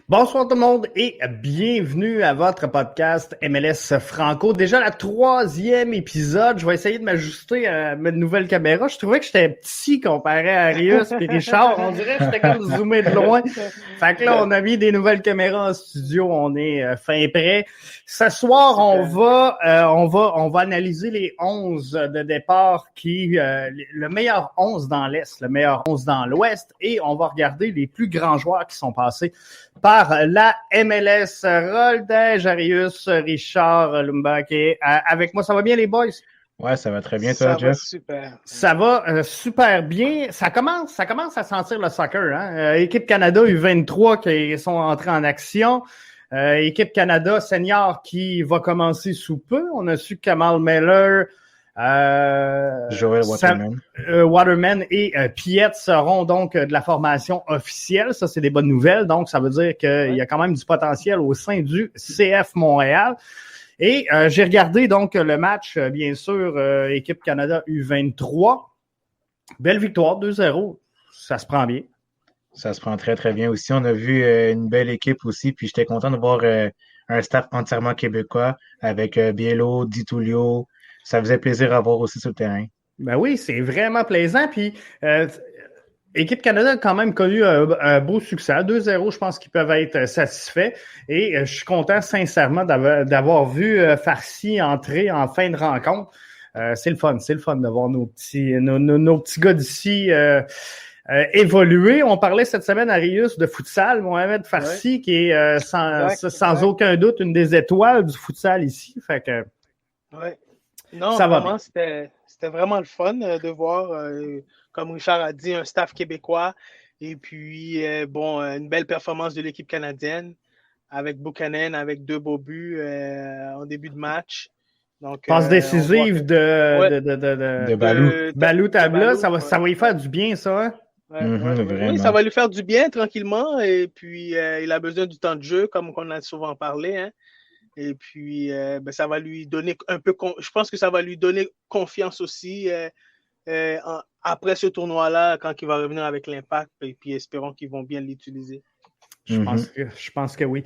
Bonsoir tout le monde et bienvenue à votre podcast MLS Franco. Déjà la troisième épisode. Je vais essayer de m'ajuster à ma nouvelle caméra. Je trouvais que j'étais petit comparé à Arius et Richard. On dirait que j'étais comme zoomé de loin. Fait que là, on a mis des nouvelles caméras en studio. On est fin prêt. Ce soir, on va analyser les 11 de départ le meilleur 11 dans l'Est, le meilleur 11 dans l'Ouest et on va regarder les plus grands joueurs qui sont passés par la MLS. Roldej, Arius, Richard, Lumbake. Avec moi, ça va bien les boys? Ouais, ça va très bien, toi, Jeff? Super. Ça va super bien. Ça commence à sentir le soccer. Hein? Équipe Canada U23 qui sont entrés en action. Équipe Canada senior qui va commencer sous peu. On a su que Kamal Miller, Joel Waterman. Waterman et Piet seront donc de la formation officielle. Ça, c'est des bonnes nouvelles. Donc, ça veut dire qu'il y a quand même du potentiel au sein du CF Montréal. Et j'ai regardé donc le match, bien sûr, équipe Canada U23. Belle victoire, 2-0. Ça se prend bien. Ça se prend très, très bien aussi. On a vu une belle équipe aussi, puis j'étais content de voir un staff entièrement québécois avec Biello, Di Tullio. Ça faisait plaisir à voir aussi sur le terrain. Ben oui, c'est vraiment plaisant. Puis, Équipe Canada a quand même connu un beau succès. 2-0, je pense qu'ils peuvent être satisfaits. Et je suis content, sincèrement, d'avoir vu Farsi entrer en fin de rencontre. C'est le fun de voir nos petits gars d'ici évoluer. On parlait cette semaine à Arius de futsal. Mohamed Farsi, qui est sans aucun doute une des étoiles du futsal ici. Fait que non, ça vraiment, c'était vraiment le fun de voir, comme Richard a dit, un staff québécois et puis, une belle performance de l'équipe canadienne avec Buchanan, avec 2 beaux buts en début de match. Donc, passe décisive de Balou Tabla, ça va y faire du bien, ça. Hein? Oui, ça va lui faire du bien tranquillement et puis il a besoin du temps de jeu, comme on a souvent parlé. Hein. Et puis, ça va lui donner je pense que ça va lui donner confiance aussi après ce tournoi-là, quand il va revenir avec l'Impact, et puis espérons qu'ils vont bien l'utiliser. Je pense que oui.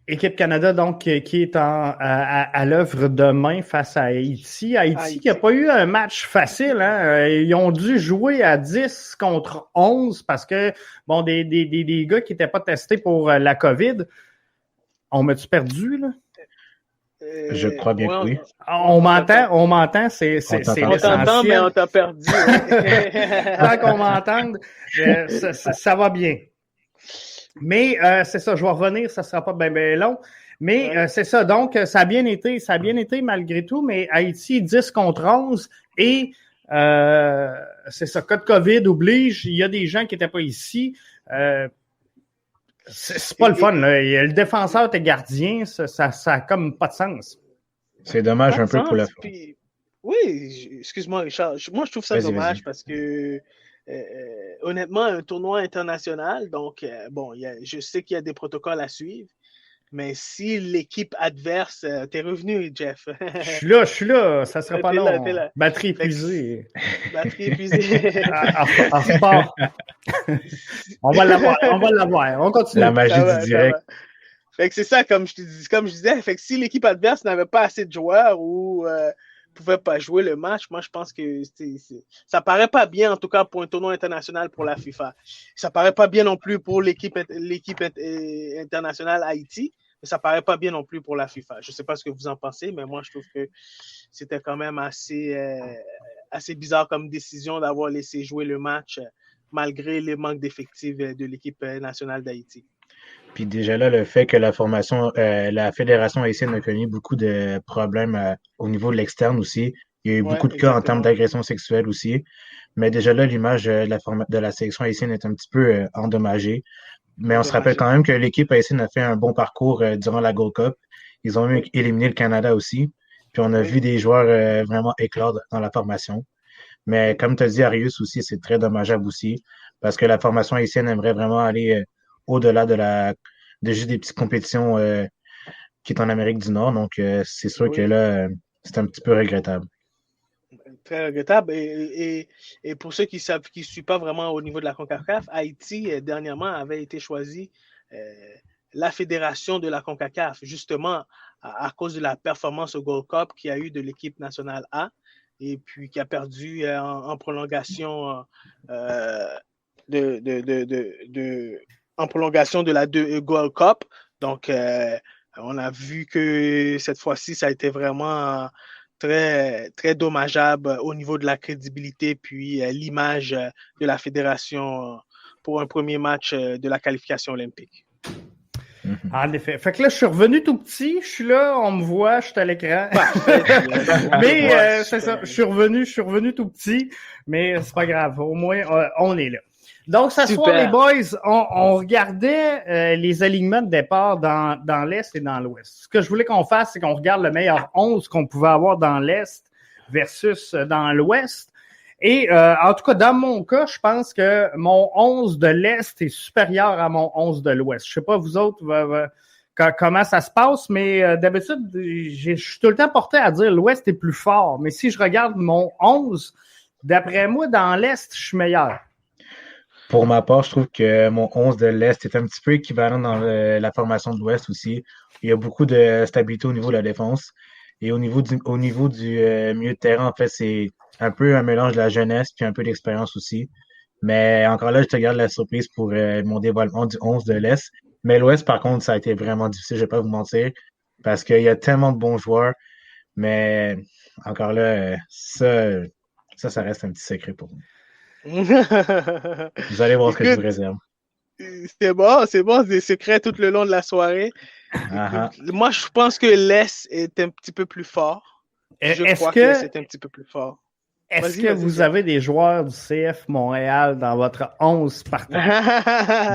Équipe Canada, donc, qui est à l'œuvre demain face à Haïti. Haïti qui n'a pas eu un match facile. Hein? Ils ont dû jouer à 10 contre 11 parce que, bon, des gars qui n'étaient pas testés pour la COVID. On m'a-tu perdu, là? Je crois bien que oui. On m'entend, c'est l'essentiel. On t'entend, mais on t'a perdu. Tant qu'on m'entende, ça va bien. Mais c'est ça, je vais revenir, ça ne sera pas bien long. Mais c'est ça, donc ça a bien été malgré tout, mais Haïti 10 contre 11 et c'est ça, cas de COVID oblige, il y a des gens qui n'étaient pas ici. C'est pas le fun, là. Le défenseur était gardien, ça a comme pas de sens. C'est dommage un peu pour la fin. Oui, excuse-moi, Richard. Moi, je trouve ça dommage parce que, honnêtement, un tournoi international, donc, je sais qu'il y a des protocoles à suivre, mais si l'équipe adverse... T'es revenu, Jeff. Je suis là, ça sera pas long. Batterie épuisée. Batterie épuisée. En sport. On va l'avoir. On continue. La magie du direct. Fait que c'est ça, comme je disais, fait que si l'équipe adverse n'avait pas assez de joueurs ou pouvait pas jouer le match, moi je pense que ça paraît pas bien, en tout cas pour un tournoi international pour la FIFA. Ça paraît pas bien non plus pour l'équipe internationale Haïti, mais ça paraît pas bien non plus pour la FIFA. Je sais pas ce que vous en pensez, mais moi je trouve que c'était quand même assez bizarre comme décision d'avoir laissé jouer le match malgré les manques d'effectifs de l'équipe nationale d'Haïti. Puis déjà là, le fait que la Fédération haïtienne a connu beaucoup de problèmes au niveau de l'externe aussi. Il y a eu beaucoup de cas en termes d'agression sexuelle aussi. Mais déjà là, l'image de la sélection haïtienne est un petit peu endommagée. Mais on se rappelle quand même que l'équipe haïtienne a fait un bon parcours durant la Gold Cup. Ils ont même éliminé le Canada aussi. Puis on a vu des joueurs vraiment éclore dans la formation. Mais comme tu as dit, Arius aussi, c'est très dommageable aussi. Parce que la formation haïtienne aimerait vraiment aller au-delà de juste des petites compétitions qui est en Amérique du Nord. Donc, c'est sûr que là, c'est un petit peu regrettable. Très regrettable. Et pour ceux qui ne suivent pas vraiment au niveau de la CONCACAF, Haïti, dernièrement, avait été choisi la fédération de la CONCACAF, justement à cause de la performance au Gold Cup qu'il y a eu de l'équipe nationale A, et puis qui a perdu en prolongation en prolongation de la Gold Cup. Donc, on a vu que cette fois-ci, ça a été vraiment très, très dommageable au niveau de la crédibilité puis l'image de la fédération pour un premier match de la qualification olympique. En effet. Fait que là, je suis revenu tout petit. Je suis là, on me voit, je suis à l'écran. Mais c'est ça, je suis revenu tout petit. Mais c'est pas grave. Au moins, on est là. Donc, ce soir, les boys, on regardait les alignements de départ dans l'Est et dans l'Ouest. Ce que je voulais qu'on fasse, c'est qu'on regarde le meilleur 11 qu'on pouvait avoir dans l'Est versus dans l'Ouest. Et en tout cas, dans mon cas, je pense que mon 11 de l'Est est supérieur à mon 11 de l'Ouest. Je sais pas, vous autres, comment ça se passe, mais d'habitude, je suis tout le temps porté à dire l'Ouest est plus fort. Mais si je regarde mon 11, d'après moi, dans l'Est, je suis meilleur. Pour ma part, je trouve que mon 11 de l'Est est un petit peu équivalent dans la formation de l'Ouest aussi. Il y a beaucoup de stabilité au niveau de la défense. Et au niveau du milieu de terrain, en fait, c'est un peu un mélange de la jeunesse puis un peu d'expérience aussi. Mais encore là, je te garde la surprise pour mon développement du 11 de l'Est. Mais l'Ouest, par contre, ça a été vraiment difficile, je vais pas vous mentir, parce qu'il y a tellement de bons joueurs. Mais encore là, ça reste un petit secret pour moi. Vous allez voir ce que je vous réserve. C'est bon, des secrets tout le long de la soirée. Moi, je pense que l'Est est un petit peu plus fort. Je crois que l'Est est un petit peu plus fort. Est-ce que vous avez des joueurs du CF Montréal dans votre 11 partant?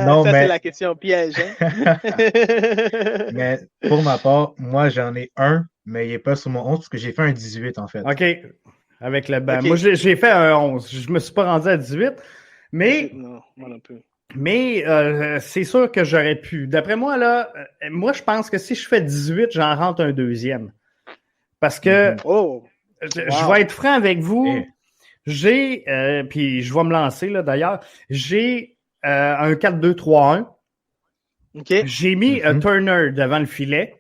Non, c'est la question piège. Hein? Mais pour ma part, moi, j'en ai un, mais il n'est pas sur mon 11 parce que j'ai fait un 18 en fait. OK. Avec le banc. Okay. Moi, j'ai fait un 11. Je me suis pas rendu à 18. Mais. Non, moi non plus. Mais c'est sûr que j'aurais pu. D'après moi, là, moi, je pense que si je fais 18, j'en rentre un deuxième. Parce que je vais être franc avec vous. J'ai, puis je vais me lancer là d'ailleurs, j'ai un 4-2-3-1. Okay. J'ai mis Turner devant le filet.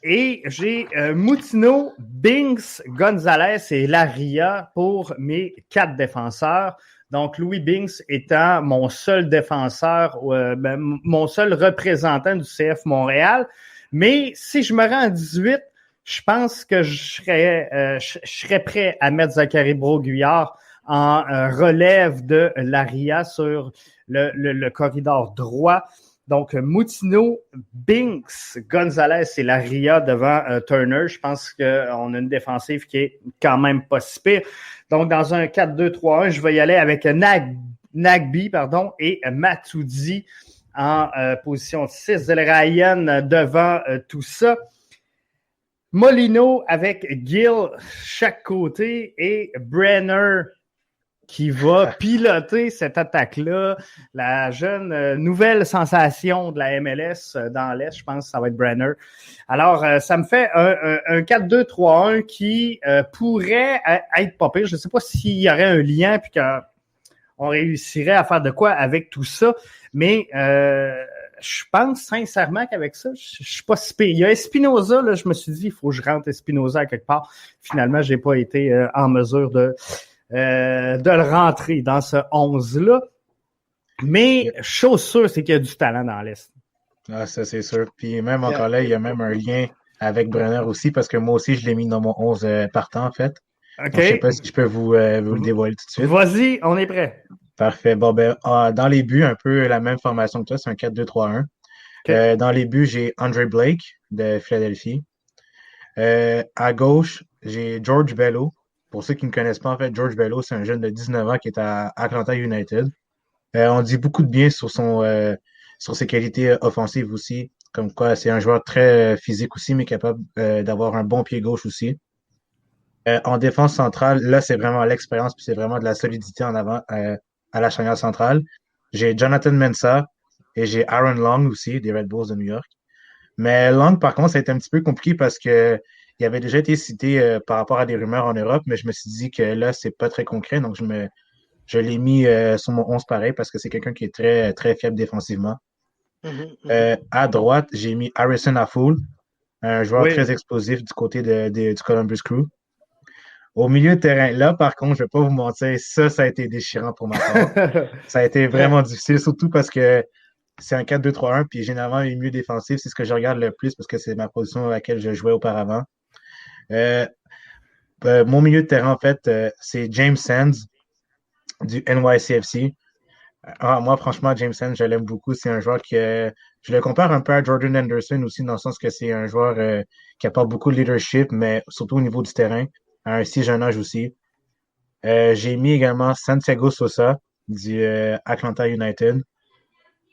Et j'ai Moutinho, Binks, Gonzalez et Laria pour mes 4 défenseurs. Donc, Louis Binks étant mon seul défenseur, mon seul représentant du CF Montréal. Mais si je me rends à 18, je pense que je serais prêt à mettre Zachary Brault-Guillard en relève de Laria sur le corridor droit. Donc, Moutinho, Binks, Gonzalez et Laria devant Turner. Je pense qu'on a une défensive qui est quand même pas si pire. Donc, dans un 4-2-3-1, je vais y aller avec Nagby et Matuidi en position 6. Ryan devant tout ça. Molino avec Gill chaque côté et Brenner qui va piloter cette attaque-là. La jeune nouvelle sensation de la MLS dans l'Est, je pense que ça va être Brenner. Alors, ça me fait un 4-2-3-1 qui pourrait être pas pire. Je ne sais pas s'il y aurait un lien puis qu'on réussirait à faire de quoi avec tout ça, mais je pense sincèrement qu'avec ça, je suis pas si pire. Il y a Espinoza, là, je me suis dit, il faut que je rentre Espinoza à quelque part. Finalement, j'ai pas été en mesure de le rentrer dans ce 11-là. Mais chose sûre, c'est qu'il y a du talent dans l'Est. Ah, ça, c'est sûr. Puis même encore là, il y a même un lien avec Brenner aussi, parce que moi aussi, je l'ai mis dans mon 11 partant, en fait. OK. Donc, je sais pas si je peux vous le dévoiler tout de suite. Vas-y, on est prêt. Parfait. Bon, dans les buts, un peu la même formation que toi, c'est un 4-2-3-1. Okay. Dans les buts, j'ai Andre Blake de Philadelphie. À gauche, j'ai George Bello. Pour ceux qui ne connaissent pas, en fait, George Bello, c'est un jeune de 19 ans qui est à Atlanta United. On dit beaucoup de bien sur ses qualités offensives aussi. Comme quoi, c'est un joueur très physique aussi, mais capable d'avoir un bon pied gauche aussi. En défense centrale, là, c'est vraiment l'expérience, puis c'est vraiment de la solidité en avant à la charnière centrale. J'ai Jonathan Mensah et j'ai Aaron Long aussi, des Red Bulls de New York. Mais Long, par contre, ça a été un petit peu compliqué parce que il avait déjà été cité par rapport à des rumeurs en Europe, mais je me suis dit que là, c'est pas très concret, donc je l'ai mis sur mon 11 pareil parce que c'est quelqu'un qui est très, très fiable défensivement. À droite, j'ai mis Harrison Afful, un joueur très explosif du côté du Columbus Crew. Au milieu de terrain, là, par contre, je vais pas vous mentir, ça a été déchirant pour ma part. Ça a été vraiment difficile, surtout parce que c'est un 4-2-3-1, puis généralement, les milieux défensifs, c'est ce que je regarde le plus parce que c'est ma position à laquelle je jouais auparavant. Mon milieu de terrain, en fait, c'est James Sands du NYCFC. Moi, franchement, James Sands, je l'aime beaucoup. C'est un joueur que je le compare un peu à Jordan Anderson aussi, dans le sens que c'est un joueur qui apporte beaucoup de leadership, mais surtout au niveau du terrain, à un si jeune âge aussi. J'ai mis également Santiago Sosa du Atlanta United.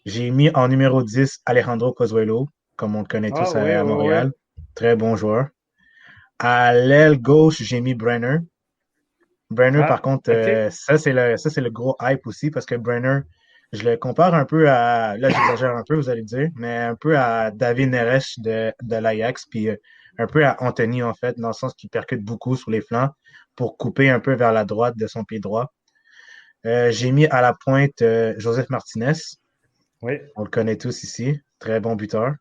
J'ai mis en numéro 10 Alejandro Pozuelo, comme on le connaît tous à Montréal. Très bon joueur. À l'aile gauche, j'ai mis Brenner. Brenner, par contre, ça, c'est le gros hype aussi parce que Brenner, je le compare un peu à, là, j'exagère un peu, vous allez dire, mais un peu à David Neres de l'Ajax, puis un peu à Anthony, en fait, dans le sens qu'il percute beaucoup sur les flancs pour couper un peu vers la droite de son pied droit. J'ai mis à la pointe Joseph Martinez. Oui. On le connaît tous ici. Très bon buteur.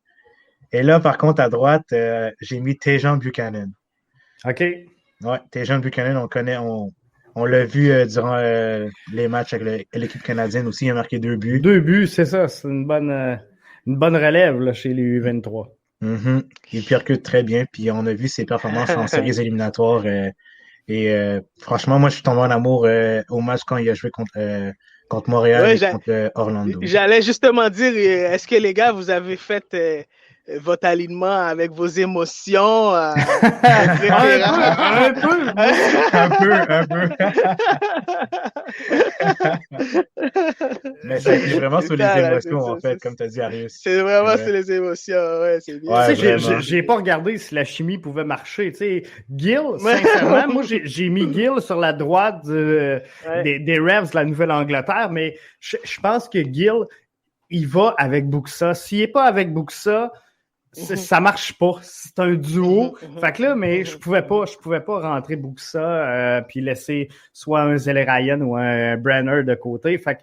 Et là, par contre, à droite, j'ai mis Tejan Buchanan. OK. Ouais, Tejan Buchanan, on connaît, on l'a vu durant les matchs avec l'équipe canadienne aussi. Il a marqué 2 buts. 2 buts, c'est ça. C'est une bonne relève là, chez les U23. Mm-hmm. Il percute très bien. Puis on a vu ses performances en séries éliminatoires. Franchement, moi, je suis tombé en amour au match quand il a joué contre Montréal et contre Orlando. J'allais justement dire, est-ce que les gars, vous avez fait votre alignement avec vos émotions? Un peu. Mais ça a été vraiment sur les émotions, en fait, comme tu as dit, Arius. C'est vraiment sur les émotions, ouais, c'est bien. Ouais, j'ai pas regardé si la chimie pouvait marcher. Tu sais, Gill, sincèrement, moi, j'ai mis Gill sur la droite des Revs de la Nouvelle-Angleterre, mais je pense que Gill, il va avec Buxa. S'il est pas avec Buxa, ça marche pas. C'est un duo. Fait que là, mais je pouvais pas rentrer Buxa puis laisser soit un Zelerayan ou un Brenner de côté. Fait que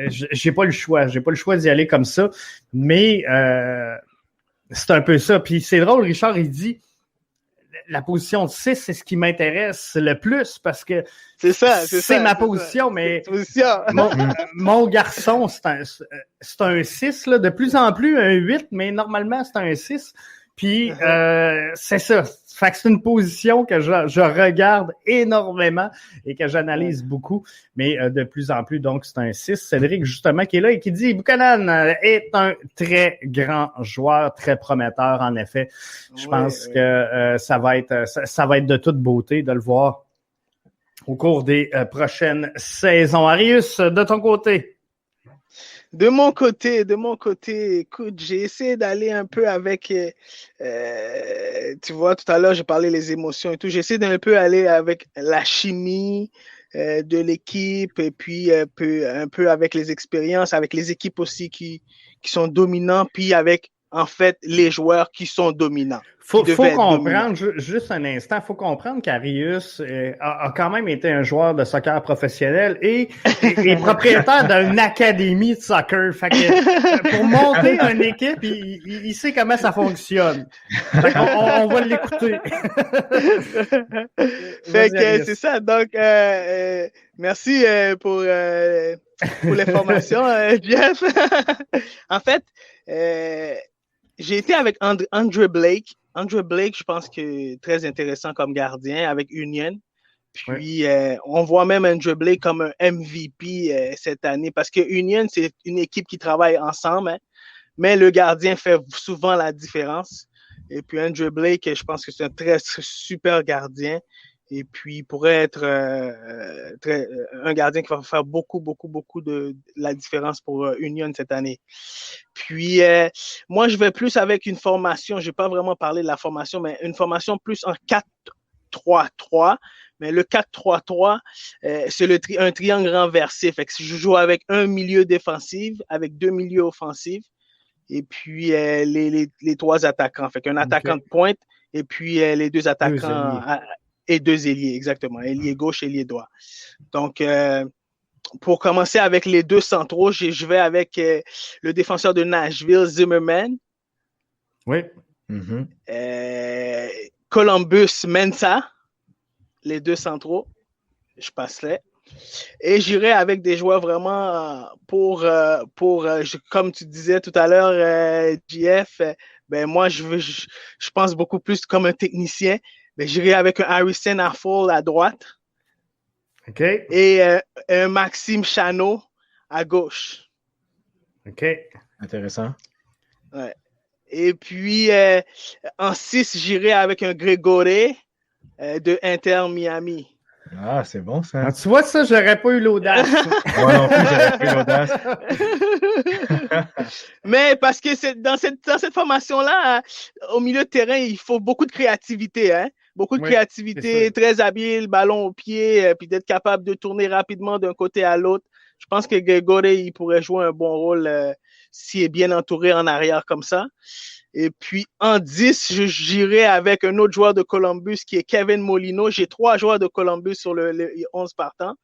j'ai pas le choix. J'ai pas le choix d'y aller comme ça. Mais c'est un peu ça. Puis c'est drôle, Richard, il dit la position de 6, c'est ce qui m'intéresse le plus parce que c'est ma position, mais mon garçon, c'est un 6, là, de plus en plus un 8, mais normalement, c'est un 6. Puis c'est ça. Fait que c'est une position que je regarde énormément et que j'analyse beaucoup, mais de plus en plus, donc c'est un 6. Cédric, justement, qui est là et qui dit Buchanan est un très grand joueur, très prometteur, en effet. Je pense que ça va être de toute beauté de le voir au cours des prochaines saisons. Arius, de ton côté? De mon côté, écoute, j'ai essayé d'aller un peu avec, tu vois, tout à l'heure, j'ai parlé des émotions et tout. J'ai essayé d'un peu aller avec la chimie de l'équipe et puis un peu avec les expériences, avec les équipes aussi qui sont dominants, puis avec, en fait, les joueurs qui sont dominants. Faut comprendre, juste un instant, faut comprendre qu'Arius a quand même été un joueur de soccer professionnel et propriétaire d'une académie de soccer. Fait que pour monter une équipe, il sait comment ça fonctionne. Fait qu'on va l'écouter. Fait que c'est ça. Donc, merci pour l'information, Jeff. En fait, j'ai été avec Andre Blake. Andre Blake, je pense que très intéressant comme gardien avec Union. Puis, on voit même Andre Blake comme un MVP cette année parce que Union, c'est une équipe qui travaille ensemble, hein, mais le gardien fait souvent la différence. Et puis, Andre Blake, je pense que c'est un très super gardien. Et puis, il pourrait être un gardien qui va faire beaucoup de la différence pour Union cette année. Puis, moi, je vais plus avec une formation. Je n'ai pas vraiment parlé de la formation, mais une formation plus en 4-3-3. Mais le 4-3-3, c'est un triangle renversé. Fait que si je joue avec un milieu défensif, avec 2 milieux offensifs, et puis les 3 attaquants. Fait qu'un attaquant de pointe, et puis les 2 attaquants... Et 2 ailiers, exactement. Ailier gauche, ailier droit. Donc, pour commencer avec les deux centraux, je vais avec le défenseur de Nashville, Zimmerman. Oui. Columbus, Mensah. Les deux centraux. Je passerai. Et j'irai avec des joueurs vraiment pour comme tu disais tout à l'heure, JF, ben moi, je pense beaucoup plus comme un technicien. Ben, j'irai avec un Harrison Affle à droite. OK. Et un Maxime Chanot à gauche. OK. Intéressant. Ouais. Et puis, en 6, j'irai avec un Grégory de Inter Miami. Ah, c'est bon, ça. Ah, tu vois, ça, j'aurais pas eu l'audace. Moi non plus, j'aurais pas eu l'audace. Mais parce que dans cette formation-là, au milieu de terrain, il faut beaucoup de créativité, hein? Beaucoup de créativité, très habile, ballon au pied, puis d'être capable de tourner rapidement d'un côté à l'autre. Je pense que Grégory, il pourrait jouer un bon rôle s'il est bien entouré en arrière comme ça. Et puis, en 10, j'irai avec un autre joueur de Columbus qui est Kevin Molino. J'ai 3 joueurs de Columbus sur le 11 partant.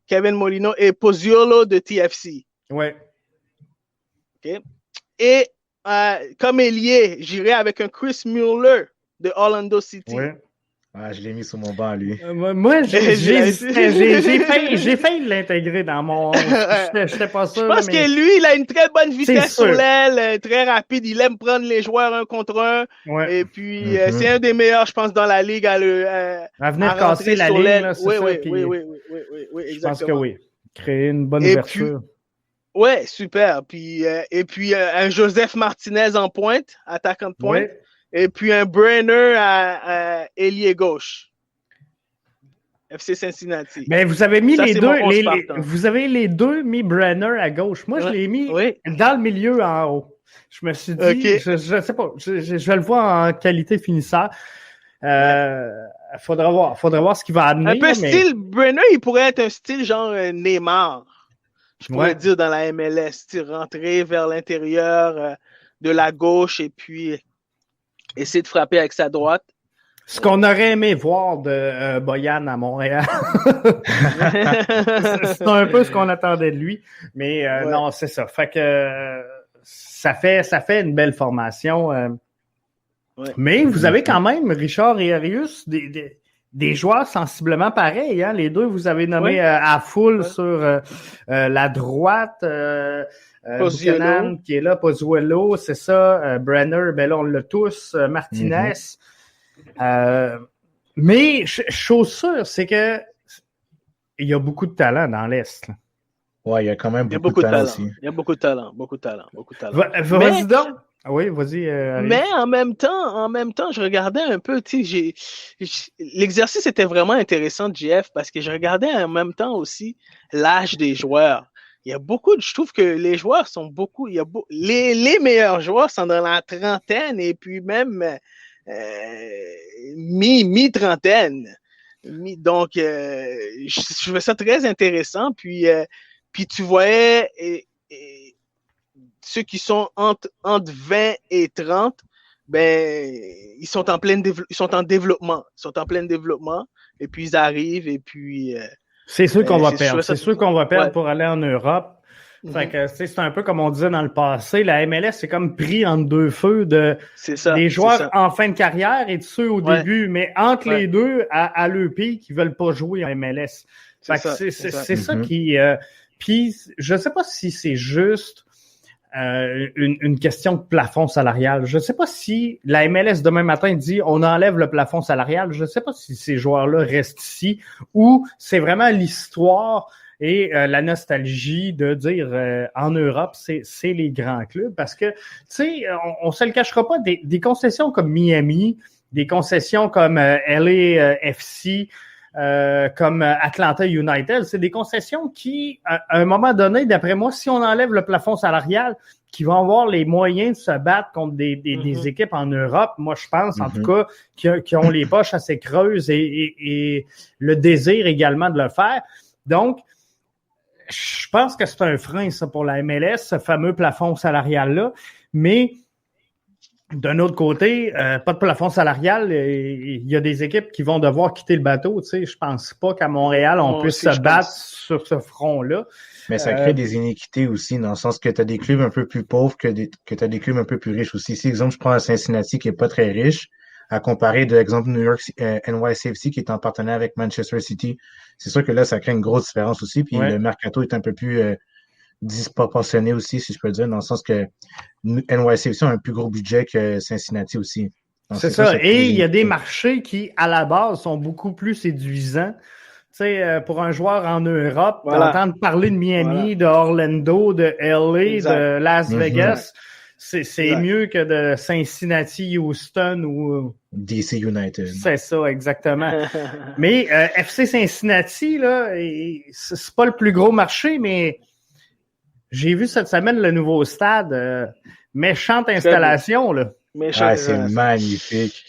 Kevin Molino et Pozzuolo de TFC. Ouais. OK. Et comme ailier, j'irai avec un Chris Mueller de Orlando City. Ouais. Ah, je l'ai mis sur mon banc, lui. Moi, j'ai failli l'intégrer dans mon... J'étais pas sûr. Je pense que lui, il a une très bonne vitesse sur l'aile, très rapide. Il aime prendre les joueurs un contre un. Ouais. Et puis, c'est un des meilleurs, je pense, dans la ligue à venir casser la ligne, là, c'est ça. Oui, exactement. Je pense que oui. Créer une bonne ouverture. Ouais, super. Puis, et puis, un Joseph Martinez en pointe, attaquant de pointe. Ouais. Et puis un Brenner à ailier gauche. FC Cincinnati. Mais vous avez mis les deux. Vous avez les deux mis Brenner à gauche. Moi, je l'ai mis dans le milieu en haut. Je me suis dit, je sais pas, je vais le voir en qualité finisseur. Faudra voir ce qu'il va amener. Un peu style Brenner, il pourrait être un style genre Neymar. Je pourrais dire dans la MLS, rentrer vers l'intérieur de la gauche et puis essayer de frapper avec sa droite. Ce qu'on aurait aimé voir de Boyan à Montréal. C'est un peu ce qu'on attendait de lui. Mais non, c'est ça. Fait que ça fait une belle formation. Mais vous avez quand même, Richard et Arius, des joueurs sensiblement pareils. Hein? Les deux, vous avez nommé à full sur la droite. Buchanan qui est là, Pozzuolo, c'est ça. Brenner, ben là, on l'a tous. Martinez. Mais chose sûre, c'est que il y a beaucoup de talent dans l'Est. Là. Ouais, il y a quand même beaucoup de talent aussi. Il y a beaucoup de talent. Vas-y donc. Oui, vas-y. Mais en même temps, je regardais un peu, l'exercice était vraiment intéressant de JF parce que je regardais en même temps aussi l'âge des joueurs. Il y a je trouve que les joueurs sont beaucoup, les meilleurs joueurs sont dans la trentaine et puis même mi-trentaine. Donc, je trouvais ça très intéressant. Puis tu voyais ceux qui sont entre 20 et 30, ben, ils sont en développement. Ils sont en plein développement et puis ils arrivent et puis... c'est sûr qu'on va perdre. C'est sûr qu'on va perdre pour aller en Europe. Fait que, c'est un peu comme on disait dans le passé, la MLS c'est comme pris entre deux feux des joueurs en fin de carrière et de ceux au début, mais entre les deux, à l'EP qui veulent pas jouer en MLS. Fait que c'est ça qui... puis, je sais pas si c'est juste une question de plafond salarial. Je sais pas si la MLS demain matin dit on enlève le plafond salarial. Je sais pas si ces joueurs-là restent ici ou c'est vraiment l'histoire et la nostalgie de dire en Europe, c'est les grands clubs. Parce que, tu sais, on se le cachera pas, des concessions comme Miami, des concessions comme LAFC, comme Atlanta United, c'est des concessions qui, à un moment donné, d'après moi, si on enlève le plafond salarial, qui vont avoir les moyens de se battre contre des équipes en Europe, moi je pense en tout cas qui ont les poches assez creuses et le désir également de le faire. Donc, je pense que c'est un frein, ça, pour la MLS, ce fameux plafond salarial-là. Mais D'un autre côté, pas de plafond salarial. Il y a des équipes qui vont devoir quitter le bateau. Tu sais, je pense pas qu'à Montréal, on puisse se battre sur ce front-là. Mais ça crée des inéquités aussi, dans le sens que tu as des clubs un peu plus pauvres que tu as des clubs un peu plus riches aussi. Si, exemple, je prends Cincinnati qui est pas très riche, à comparer de l'exemple New York NYCFC qui est en partenariat avec Manchester City, c'est sûr que là, ça crée une grosse différence aussi. Puis le mercato est un peu plus disproportionné aussi, si je peux dire, dans le sens que NYCFC a un plus gros budget que Cincinnati aussi. Donc, c'est ça. Et il y a des marchés qui, à la base, sont beaucoup plus séduisants. Tu sais, pour un joueur en Europe, d'entendre parler de Miami, de Orlando, de LA, de Las Vegas, c'est mieux que de Cincinnati, Houston ou DC United. C'est ça, exactement. Mais FC Cincinnati, là, c'est pas le plus gros marché, mais j'ai vu cette semaine le nouveau stade. Méchante installation, là. C'est magnifique.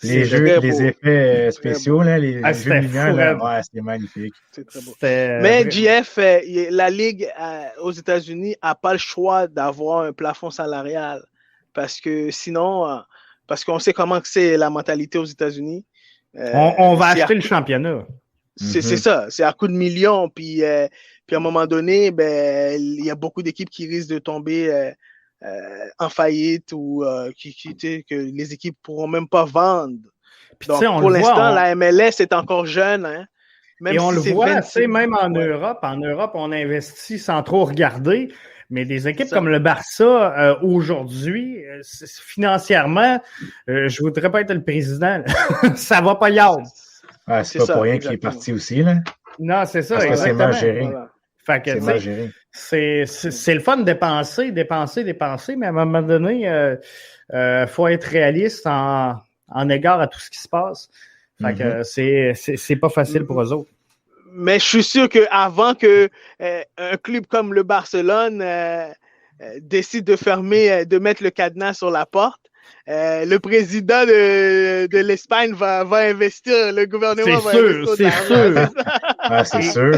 Les effets spéciaux, là, les jeux de lumière, là, c'est magnifique. C'est très beau. Mais JF, la Ligue aux États-Unis n'a pas le choix d'avoir un plafond salarial. Parce que sinon, parce qu'on sait comment c'est la mentalité aux États-Unis. On va acheter le championnat. C'est ça, c'est à coup de millions. Puis à un moment donné, il y a beaucoup d'équipes qui risquent de tomber en faillite ou que les équipes pourront même pas vendre. Puis, donc, pour l'instant, la MLS est encore jeune. Hein, même et on le voit, même en Europe. En Europe, on investit sans trop regarder. Mais des équipes comme le Barça, aujourd'hui, financièrement, je voudrais pas être le président. Ça va pas y avoir. C'est pas pour rien qu'il est parti aussi, là. Non, c'est ça. Parce que c'est mal géré. Voilà. Fait que, c'est le fun de dépenser, mais à un moment donné, faut être réaliste en égard à tout ce qui se passe. Fait que c'est pas facile pour eux autres. Mais je suis sûr qu'avant que un club comme le Barcelone décide de fermer, de mettre le cadenas sur la porte, le président de l'Espagne va investir, le gouvernement va investir. C'est sûr.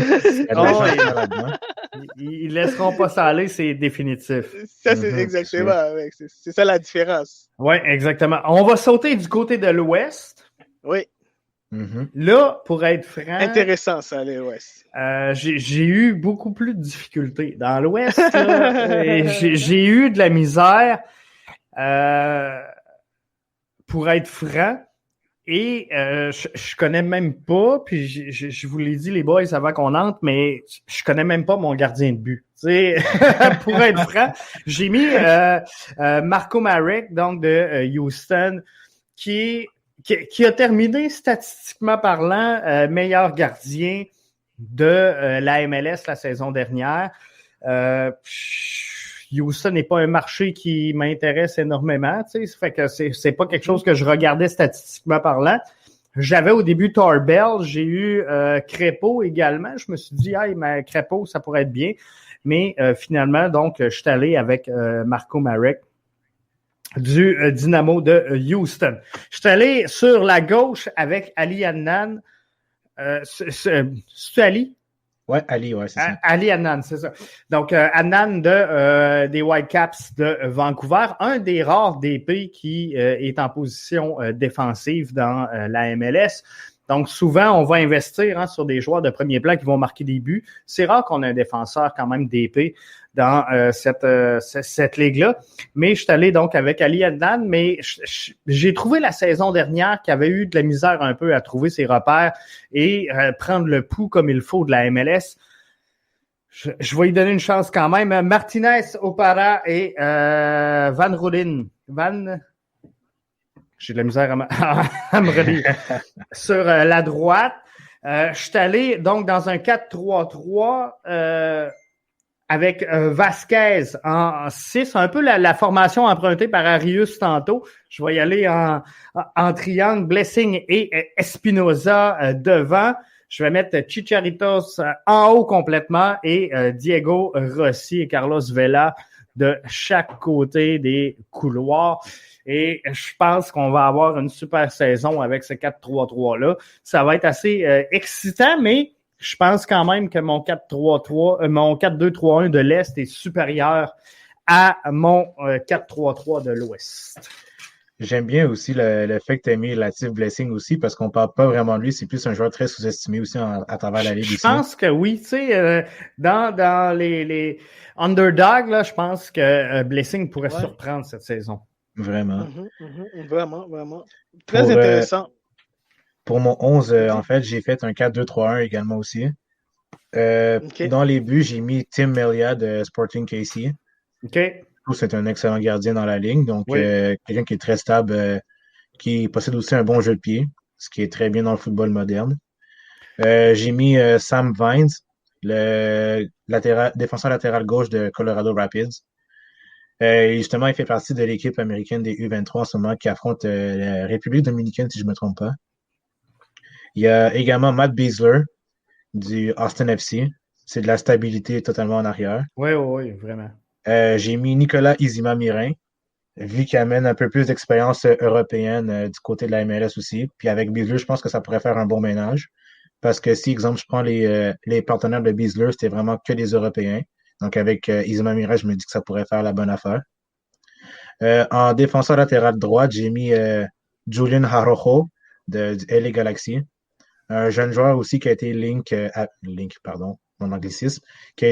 Ils laisseront pas ça aller, c'est définitif. Ça, c'est exactement. C'est ça la différence. Oui, exactement. On va sauter du côté de l'Ouest. Oui. Là, pour être franc... Intéressant, ça, l'Ouest. J'ai eu beaucoup plus de difficultés. Dans l'Ouest, j'ai eu de la misère... pour être franc, et je connais même pas, puis je vous l'ai dit, les boys, avant qu'on entre, mais je connais même pas mon gardien de but. Pour être franc, j'ai mis Marco Marek, donc de Houston, qui a terminé statistiquement parlant meilleur gardien de la MLS la saison dernière. Houston n'est pas un marché qui m'intéresse énormément, tu sais, ça fait que c'est pas quelque chose que je regardais statistiquement parlant. J'avais au début Tarbell, j'ai eu Crépeau également. Je me suis dit, mais Crépeau, ça pourrait être bien. Mais finalement, donc, je suis allé avec Marco Marek du Dynamo de Houston. Je suis allé sur la gauche avec Ali Adnan. C'est Ali? Ouais, Ali, ouais, c'est ça. Ali Adnan, c'est ça. Donc, Adnan des Whitecaps de Vancouver, un des rares DP qui est en position défensive dans la MLS. Donc, souvent, on va investir sur des joueurs de premier plan qui vont marquer des buts. C'est rare qu'on ait un défenseur quand même DP dans cette ligue-là. Mais je suis allé donc avec Ali Adnan, mais j'ai trouvé la saison dernière qu'il avait eu de la misère un peu à trouver ses repères et prendre le pouls comme il faut de la MLS. Je vais lui donner une chance quand même. Martinez, Opara et Van Rooyen. J'ai de la misère à me relire. Sur la droite, je suis allé donc dans un 4-3-3 avec Vasquez en 6, un peu la formation empruntée par Arius tantôt. Je vais y aller en triangle, Blessing et Espinoza devant. Je vais mettre Chicharitos en haut complètement et Diego Rossi et Carlos Vela de chaque côté des couloirs. Et je pense qu'on va avoir une super saison avec ce 4-3-3-là. Ça va être assez excitant, mais je pense quand même que mon 4-3-3, mon 4-2-3-1 de l'Est est supérieur à mon 4-3-3 de l'Ouest. J'aime bien aussi le fait que tu aies mis Latif Blessing aussi, parce qu'on parle pas vraiment de lui. C'est plus un joueur très sous-estimé aussi à travers la Ligue Je ici. pense que oui. Tu sais, dans les underdogs, là, je pense que Blessing pourrait surprendre cette saison. Vraiment. Vraiment, vraiment. Très intéressant. Pour mon 11, en fait, j'ai fait un 4-2-3-1 également aussi. Dans les buts, j'ai mis Tim Melia de Sporting KC. OK. C'est un excellent gardien dans la ligne, donc quelqu'un qui est très stable, qui possède aussi un bon jeu de pied, ce qui est très bien dans le football moderne. J'ai mis Sam Vines, le défenseur latéral gauche de Colorado Rapids. Justement, il fait partie de l'équipe américaine des U23 en ce moment qui affronte la République dominicaine, si je ne me trompe pas. Il y a également Matt Besler du Austin FC. C'est de la stabilité totalement en arrière. Oui, vraiment. J'ai mis Nicolas Izima-Mirin, vu qu'il amène un peu plus d'expérience européenne du côté de la MLS aussi. Puis avec Besler, je pense que ça pourrait faire un bon ménage. Parce que si, exemple, je prends les partenaires de Besler, c'était vraiment que des Européens. Donc avec Izima-Mirin, je me dis que ça pourrait faire la bonne affaire. En défenseur latéral droit, j'ai mis Julian Araujo du LA Galaxy. Un jeune joueur aussi qui a été mon anglicisme, qui a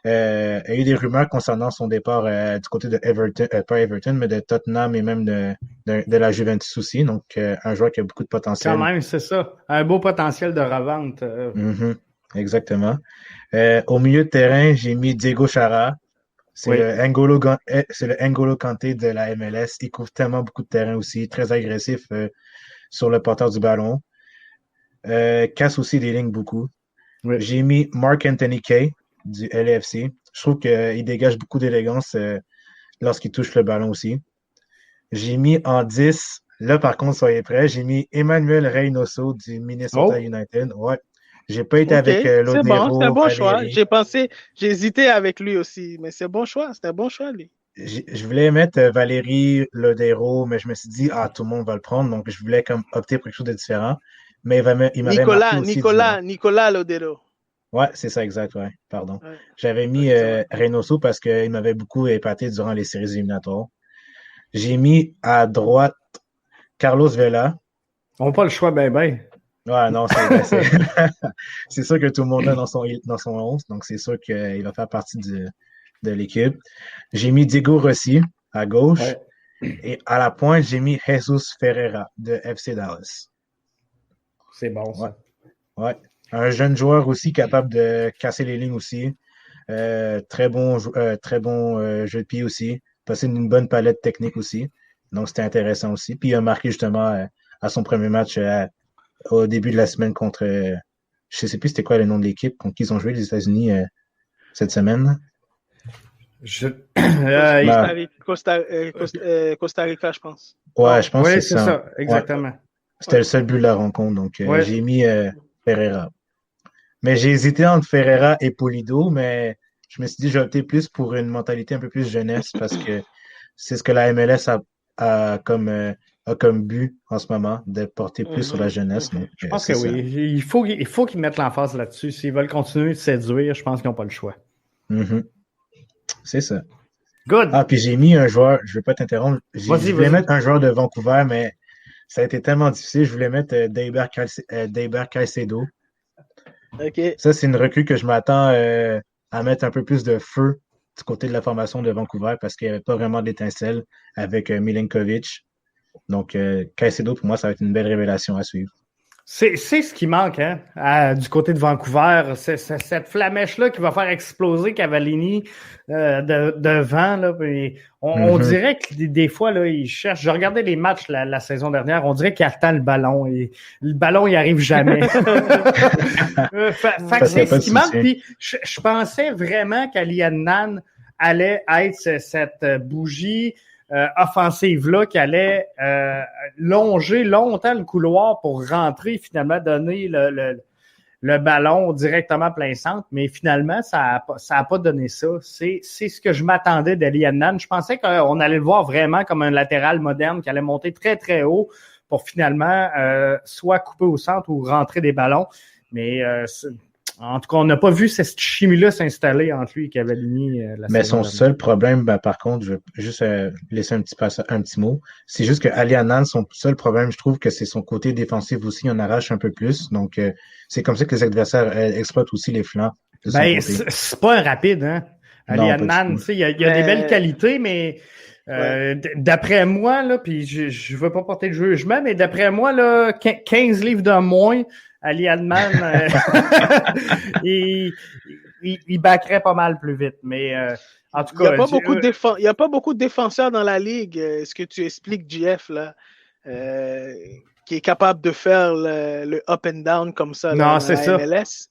eu des rumeurs concernant son départ du côté de Everton, pas Everton, mais de Tottenham et même de la Juventus aussi. Donc, un joueur qui a beaucoup de potentiel. Quand même, c'est ça. Un beau potentiel de revente. Exactement. Au milieu de terrain, j'ai mis Diego Chara. C'est le N'Golo Kanté de la MLS. Il couvre tellement beaucoup de terrain aussi, très agressif sur le porteur du ballon. Casse aussi des lignes beaucoup. Oui. J'ai mis Mark Anthony Kay du LAFC. Je trouve qu'il dégage beaucoup d'élégance lorsqu'il touche le ballon aussi. J'ai mis en 10, là par contre, soyez prêts, j'ai mis Emmanuel Reynoso du Minnesota United. Ouais. J'ai pas été avec Lodero. C'est un bon choix. J'ai hésité avec lui aussi, mais c'est un bon choix. C'est un bon choix, lui. Je voulais mettre Valérie Lodero, mais je me suis dit, tout le monde va le prendre, donc je voulais comme opter pour quelque chose de différent. Mais il m'avait marqué aussi. Nicolas Lodero. Ouais, c'est ça, exact, ouais. Pardon. Ouais. J'avais mis Reynoso parce qu'il m'avait beaucoup épaté durant les séries éliminatoires. J'ai mis à droite Carlos Vela. On n'a pas le choix, ben. Ouais, non, c'est sûr que tout le monde l'a dans son 11, donc c'est sûr qu'il va faire partie de l'équipe. J'ai mis Diego Rossi à gauche. Ouais. Et à la pointe, j'ai mis Jesus Ferreira de FC Dallas. C'est bon, ça. Ouais. Un jeune joueur aussi capable de casser les lignes aussi. Très bon jeu de pied aussi. Possède une bonne palette technique aussi. Donc, c'était intéressant aussi. Puis, il a marqué justement à son premier match au début de la semaine contre... je ne sais plus c'était quoi le nom de l'équipe contre qui ils ont joué les États-Unis cette semaine. Costa Rica, je pense. Ouais, je pense que c'est ça. Exactement. Ouais. C'était le seul but de la rencontre. Donc, j'ai mis Ferreira. Mais j'ai hésité entre Ferreira et Pulido, mais je me suis dit, j'ai opté plus pour une mentalité un peu plus jeunesse parce que c'est ce que la MLS a comme but en ce moment, de porter plus sur la jeunesse. Donc, je pense que oui. Il faut qu'ils mettent l'emphase là-dessus. S'ils veulent continuer de séduire, je pense qu'ils n'ont pas le choix. C'est ça. Good. Puis j'ai mis un joueur, je ne vais pas t'interrompre, je voulais mettre un joueur de Vancouver, mais ça a été tellement difficile. Je voulais mettre Deiber Caicedo. Okay. Ça, c'est une recrue que je m'attends à mettre un peu plus de feu du côté de la formation de Vancouver parce qu'il n'y avait pas vraiment d'étincelle avec Milenkovic. Donc, Caicedo, pour moi, ça va être une belle révélation à suivre. C'est ce qui manque du côté de Vancouver. C'est cette flamèche-là qui va faire exploser Cavallini devant. Là, on dirait que des fois, là, il cherche. Je regardais les matchs la saison dernière, on dirait qu'il attend le ballon. Et le ballon, il arrive jamais. C'est ce qui manque. Puis, je pensais vraiment qu'Alian Nan allait être cette bougie offensive-là qui allait longer longtemps le couloir pour rentrer, finalement donner le ballon directement plein centre, mais finalement, ça a pas donné ça. C'est ce que je m'attendais d'Alian Nan. Je pensais qu'on allait le voir vraiment comme un latéral moderne qui allait monter très, très haut pour finalement soit couper au centre ou rentrer des ballons. Mais En tout cas, on n'a pas vu cette chimie-là s'installer entre lui et Cavallini la Mais saison son seul problème, par contre, je veux juste laisser un petit mot. C'est juste que Ali Hanan, son seul problème, je trouve que c'est son côté défensif aussi, il en arrache un peu plus. Donc, c'est comme ça que les adversaires exploitent aussi les flancs de son côté. C'est pas un rapide, hein? Ali Hanan, tu sais, il y a des belles qualités, mais d'après moi, là, puis je veux pas porter de jugement, mais d'après moi, là, 15 livres de moins, Ali Hanan, il backerait pas mal plus vite. Mais en tout cas, il n'y a pas beaucoup de défenseurs dans la ligue. Ce que tu expliques, JF, là, qui est capable de faire le up and down comme ça dans la MLS.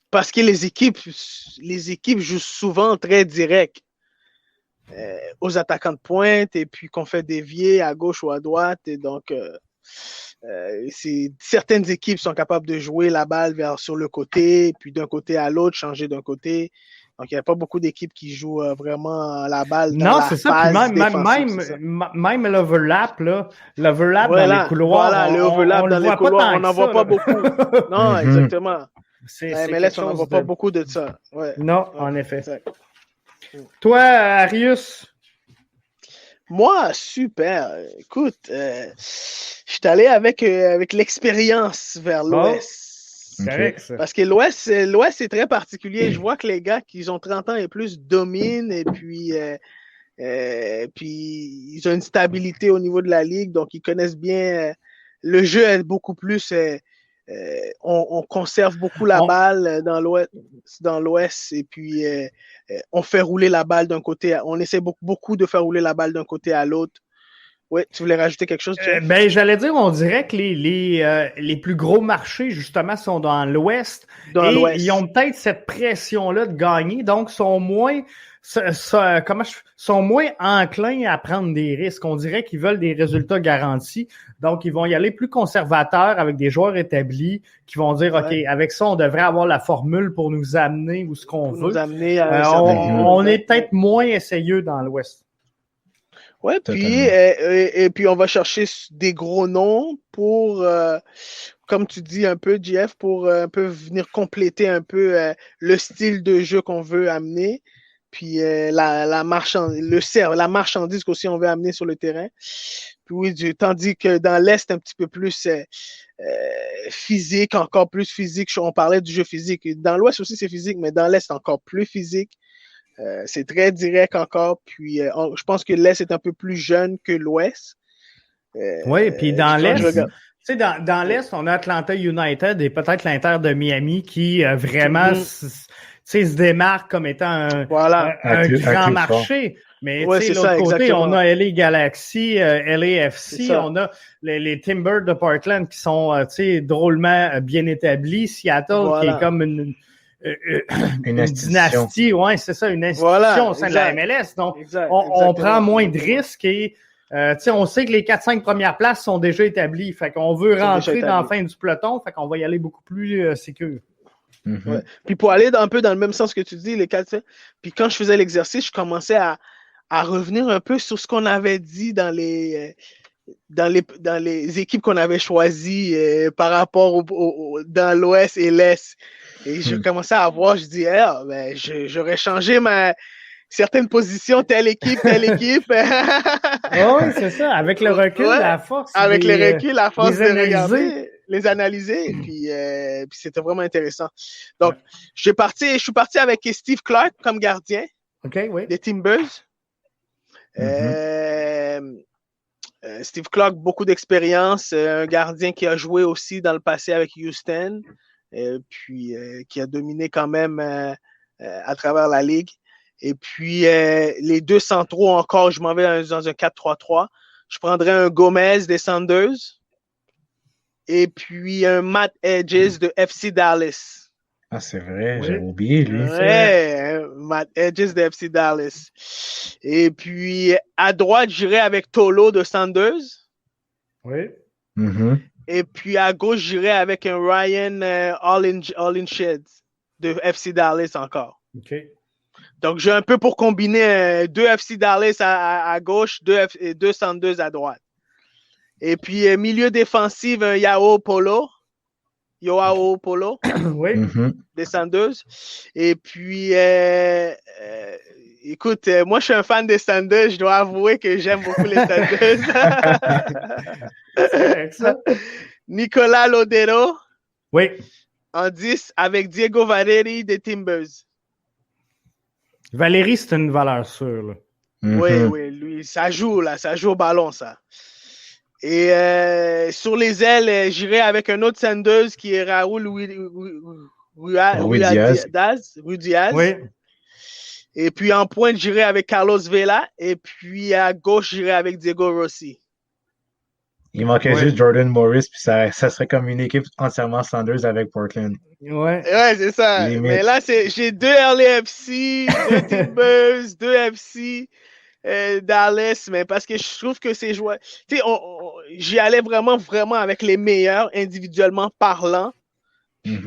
Parce que les équipes jouent souvent très direct aux attaquants de pointe et puis qu'on fait dévier à gauche ou à droite. Et donc, certaines équipes sont capables de jouer la balle sur le côté, puis d'un côté à l'autre, changer d'un côté. Donc, il n'y a pas beaucoup d'équipes qui jouent vraiment la balle dans la phase défensive. Même l'overlap, là, dans les couloirs, on n'en voit pas beaucoup. Non, exactement. MLS, on n'en voit pas beaucoup de ça. Ouais. Non, en effet. Exact. Toi, Arius? Moi, super. Écoute, je suis allé avec l'expérience vers l'Ouest. Correct, ça. Parce que l'Ouest, c'est très particulier. Je vois que les gars qui ont 30 ans et plus dominent et puis ils ont une stabilité au niveau de la ligue, donc ils connaissent bien. Le jeu est beaucoup plus... on conserve beaucoup la balle dans l'Ouest et puis on fait rouler la balle d'un côté. On essaie beaucoup de faire rouler la balle d'un côté à l'autre. Oui, tu voulais rajouter quelque chose, Jeff? J'allais dire, on dirait que les plus gros marchés, justement, sont dans l'Ouest. Ils ont peut-être cette pression-là de gagner, donc sont moins enclins à prendre des risques. On dirait qu'ils veulent des résultats garantis. Donc, ils vont y aller plus conservateurs avec des joueurs établis qui vont dire, OK, avec ça, on devrait avoir la formule pour nous amener où ce qu'on veut. On est peut-être moins essayeux dans l'Ouest. Ouais, et puis on va chercher des gros noms pour, comme tu dis un peu, JF, pour un peu venir compléter un peu le style de jeu qu'on veut amener. Puis la marchandise qu'aussi on veut amener sur le terrain. Puis oui, tandis que dans l'Est, un petit peu plus physique, encore plus physique. On parlait du jeu physique. Dans l'Ouest aussi, c'est physique, mais dans l'Est, encore plus physique. C'est très direct encore. Puis je pense que l'Est est un peu plus jeune que l'Ouest. Oui, puis dans l'Est, tu sais, dans l'Est, on a Atlanta United et peut-être l'Inter de Miami qui vraiment se démarque comme étant un grand marché. Mais de l'autre côté, exactement. On a LA Galaxy, LAFC, on a les Timbers de Portland qui sont drôlement bien établis. Seattle qui est comme une dynastie, ouais, c'est ça, une institution au sein de la MLS. Donc, on prend moins de risques et on sait que les 4-5 premières places sont déjà établies. Fait qu'on veut rentrer dans la fin du peloton, fait qu'on va y aller beaucoup plus sécure. Mm-hmm. Ouais. Puis pour aller un peu dans le même sens que tu dis, les 4, puis quand je faisais l'exercice, je commençais à revenir un peu sur ce qu'on avait dit dans les équipes qu'on avait choisies par rapport dans l'Ouest et l'Est. Et je commençais à voir, je dis, j'aurais changé certaines positions, telle équipe. Oui, c'est ça. Avec le recul, la force. Avec le recul, la force de regarder, les analyser. Et puis c'était vraiment intéressant. Donc, je suis parti avec Steve Clark comme gardien des Timbers. Steve Clark, beaucoup d'expérience, un gardien qui a joué aussi dans le passé avec Houston, puis qui a dominé quand même à travers la ligue. Et puis, les deux centraux encore, je m'en vais dans un 4-3-3. Je prendrais un Gomez des Sounders et puis un Matt Hedges de FC Dallas. Ah, c'est vrai, j'avais oublié, lui. Ouais, Matt Hedges de FC Dallas. Et puis, à droite, j'irai avec Tolo de Sanders. Oui. Mm-hmm. Et puis, à gauche, j'irai avec un Ryan All-in-Sheds de FC Dallas encore. OK. Donc, j'ai un peu pour combiner deux FC Dallas à gauche, deux Sanders à droite. Et puis, milieu défensif, un Yao Polo. Joao Polo, Oui. des Sanders. Et puis, écoute, moi, je suis un fan des Sanders. Je dois avouer que j'aime beaucoup les Sanders. C'est ça. Nicolas Lodero. Oui. En 10 avec Diego Valeri des Timbers. Valérie, c'est une valeur sûre. Là. Oui, lui, ça joue au ballon, ça. Et sur les ailes, j'irai avec un autre Sanders qui est Raúl Ruiz. Oui. Et puis en pointe, j'irai avec Carlos Vela. Et puis à gauche, j'irai avec Diego Rossi. Il manquait juste Jordan Morris, puis ça serait comme une équipe entièrement Sanders avec Portland. Ouais, c'est ça. Limite. Mais là, j'ai 2 LAFC, 2 Timbers, 2 FC, Dallas, mais parce que je trouve que ces joueurs... Tu sais, j'y allais vraiment avec les meilleurs, individuellement parlant. Puis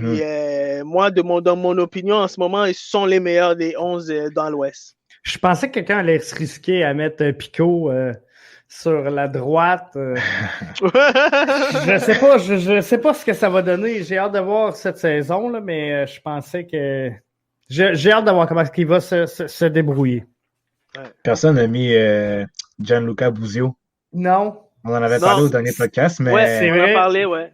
moi, dans mon opinion, en ce moment, ils sont les meilleurs des 11 dans l'Ouest. Je pensais que quelqu'un allait se risquer à mettre Pico sur la droite. Je sais pas ce que ça va donner. J'ai hâte de voir cette saison, là, mais je pensais que... J'ai hâte de voir comment il va se débrouiller. Personne n'a mis Gianluca Busio. Non. On en avait parlé au dernier podcast, mais... Ouais, c'est vrai. On en a parlé, ouais.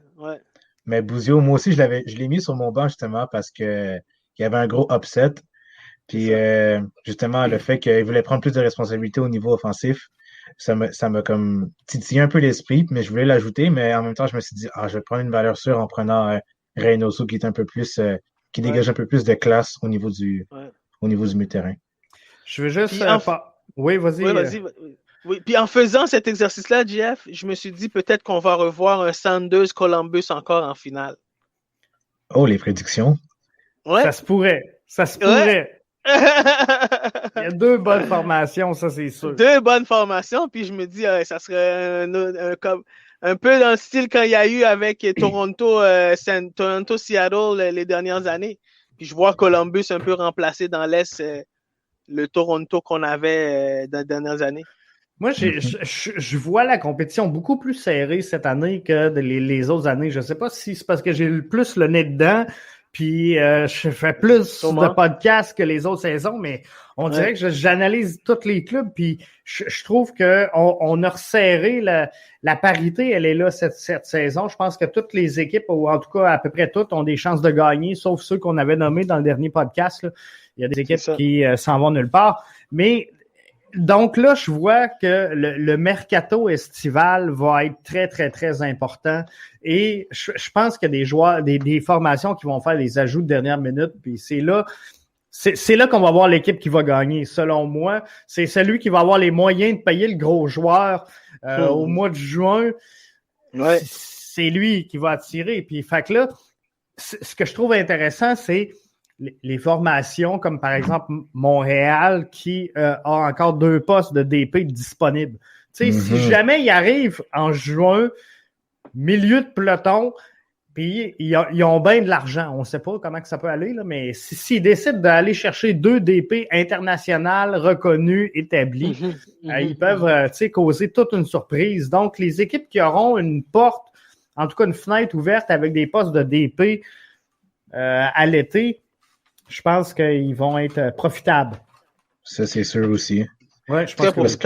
Mais Busio, moi aussi, je l'ai mis sur mon banc, justement, parce que il y avait un gros upset. Puis, justement, le fait qu'il voulait prendre plus de responsabilités au niveau offensif, ça m'a comme titillé un peu l'esprit, mais je voulais l'ajouter, mais en même temps, je me suis dit, je vais prendre une valeur sûre en prenant Reynoso, qui est un peu plus, qui dégage un peu plus de classe au niveau du milieu de terrain. Je veux juste... Oui, vas-y. Oui, vas-y. Oui. Puis en faisant cet exercice-là, Jeff, je me suis dit peut-être qu'on va revoir un Sanders Columbus encore en finale. Oh, les prédictions. Ouais. Ça se pourrait. Ouais. Il y a 2 bonnes formations, ça c'est sûr. 2 bonnes formations, puis je me dis, ça serait un peu dans le style quand il y a eu avec Toronto-Seattle les dernières années. Puis je vois Columbus un peu remplacer dans l'Est le Toronto qu'on avait dans les dernières années. Moi, je vois la compétition beaucoup plus serrée cette année que les autres années. Je ne sais pas si c'est parce que j'ai plus le nez dedans, puis je fais plus de podcasts que les autres saisons, mais on dirait que j'analyse tous les clubs, puis je trouve qu'on a resserré la parité, elle est là cette saison. Je pense que toutes les équipes, ou en tout cas à peu près toutes, ont des chances de gagner, sauf ceux qu'on avait nommés dans le dernier podcast. Là. Il y a des équipes qui s'en vont nulle part. Mais donc là, je vois que le mercato estival va être très, très, très important. Et je pense qu'il y a des joueurs, des formations qui vont faire des ajouts de dernière minute. Puis c'est là qu'on va voir l'équipe qui va gagner, selon moi. C'est celui qui va avoir les moyens de payer le gros joueur au mois de juin. Ouais. C'est lui qui va attirer. Puis fait que là, ce que je trouve intéressant, c'est les formations, comme par exemple Montréal, qui a encore 2 postes de DP disponibles. Tu sais, si jamais il arrive en juin, milieu de peloton, puis ils ont bien de l'argent. On ne sait pas comment que ça peut aller, là, mais s'ils décident d'aller chercher 2 DP internationales reconnus, établis, ils peuvent causer toute une surprise. Donc, les équipes qui auront une porte, en tout cas une fenêtre ouverte avec des postes de DP à l'été, je pense qu'ils vont être profitables. Ça, c'est sûr aussi. Oui, je pense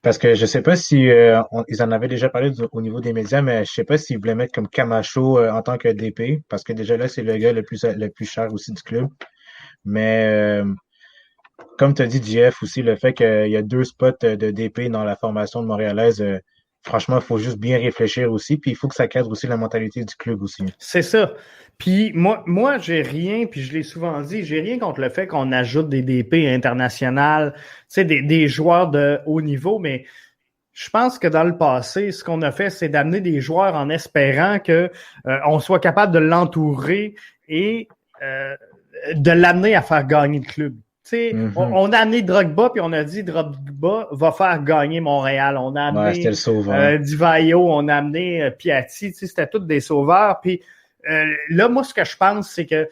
parce que je ne sais pas si ils en avaient déjà parlé au niveau des médias, mais je ne sais pas s'ils voulaient mettre comme Camacho en tant que DP, parce que déjà là, c'est le gars le plus cher aussi du club. Mais comme tu as dit, JF, aussi, le fait qu'il y a 2 spots de DP dans la formation de Montréalaise, franchement, il faut juste bien réfléchir aussi, puis il faut que ça cadre aussi la mentalité du club aussi. C'est ça. Puis moi, j'ai rien, puis je l'ai souvent dit, j'ai rien contre le fait qu'on ajoute des DP internationales, tu sais, des joueurs de haut niveau, mais je pense que dans le passé, ce qu'on a fait, c'est d'amener des joueurs en espérant que on soit capable de l'entourer et de l'amener à faire gagner le club. On a amené Drogba, puis on a dit Drogba va faire gagner Montréal. On a amené Divaio, on a amené Piatti, c'était tous des sauveurs. Puis là, moi, ce que je pense, c'est que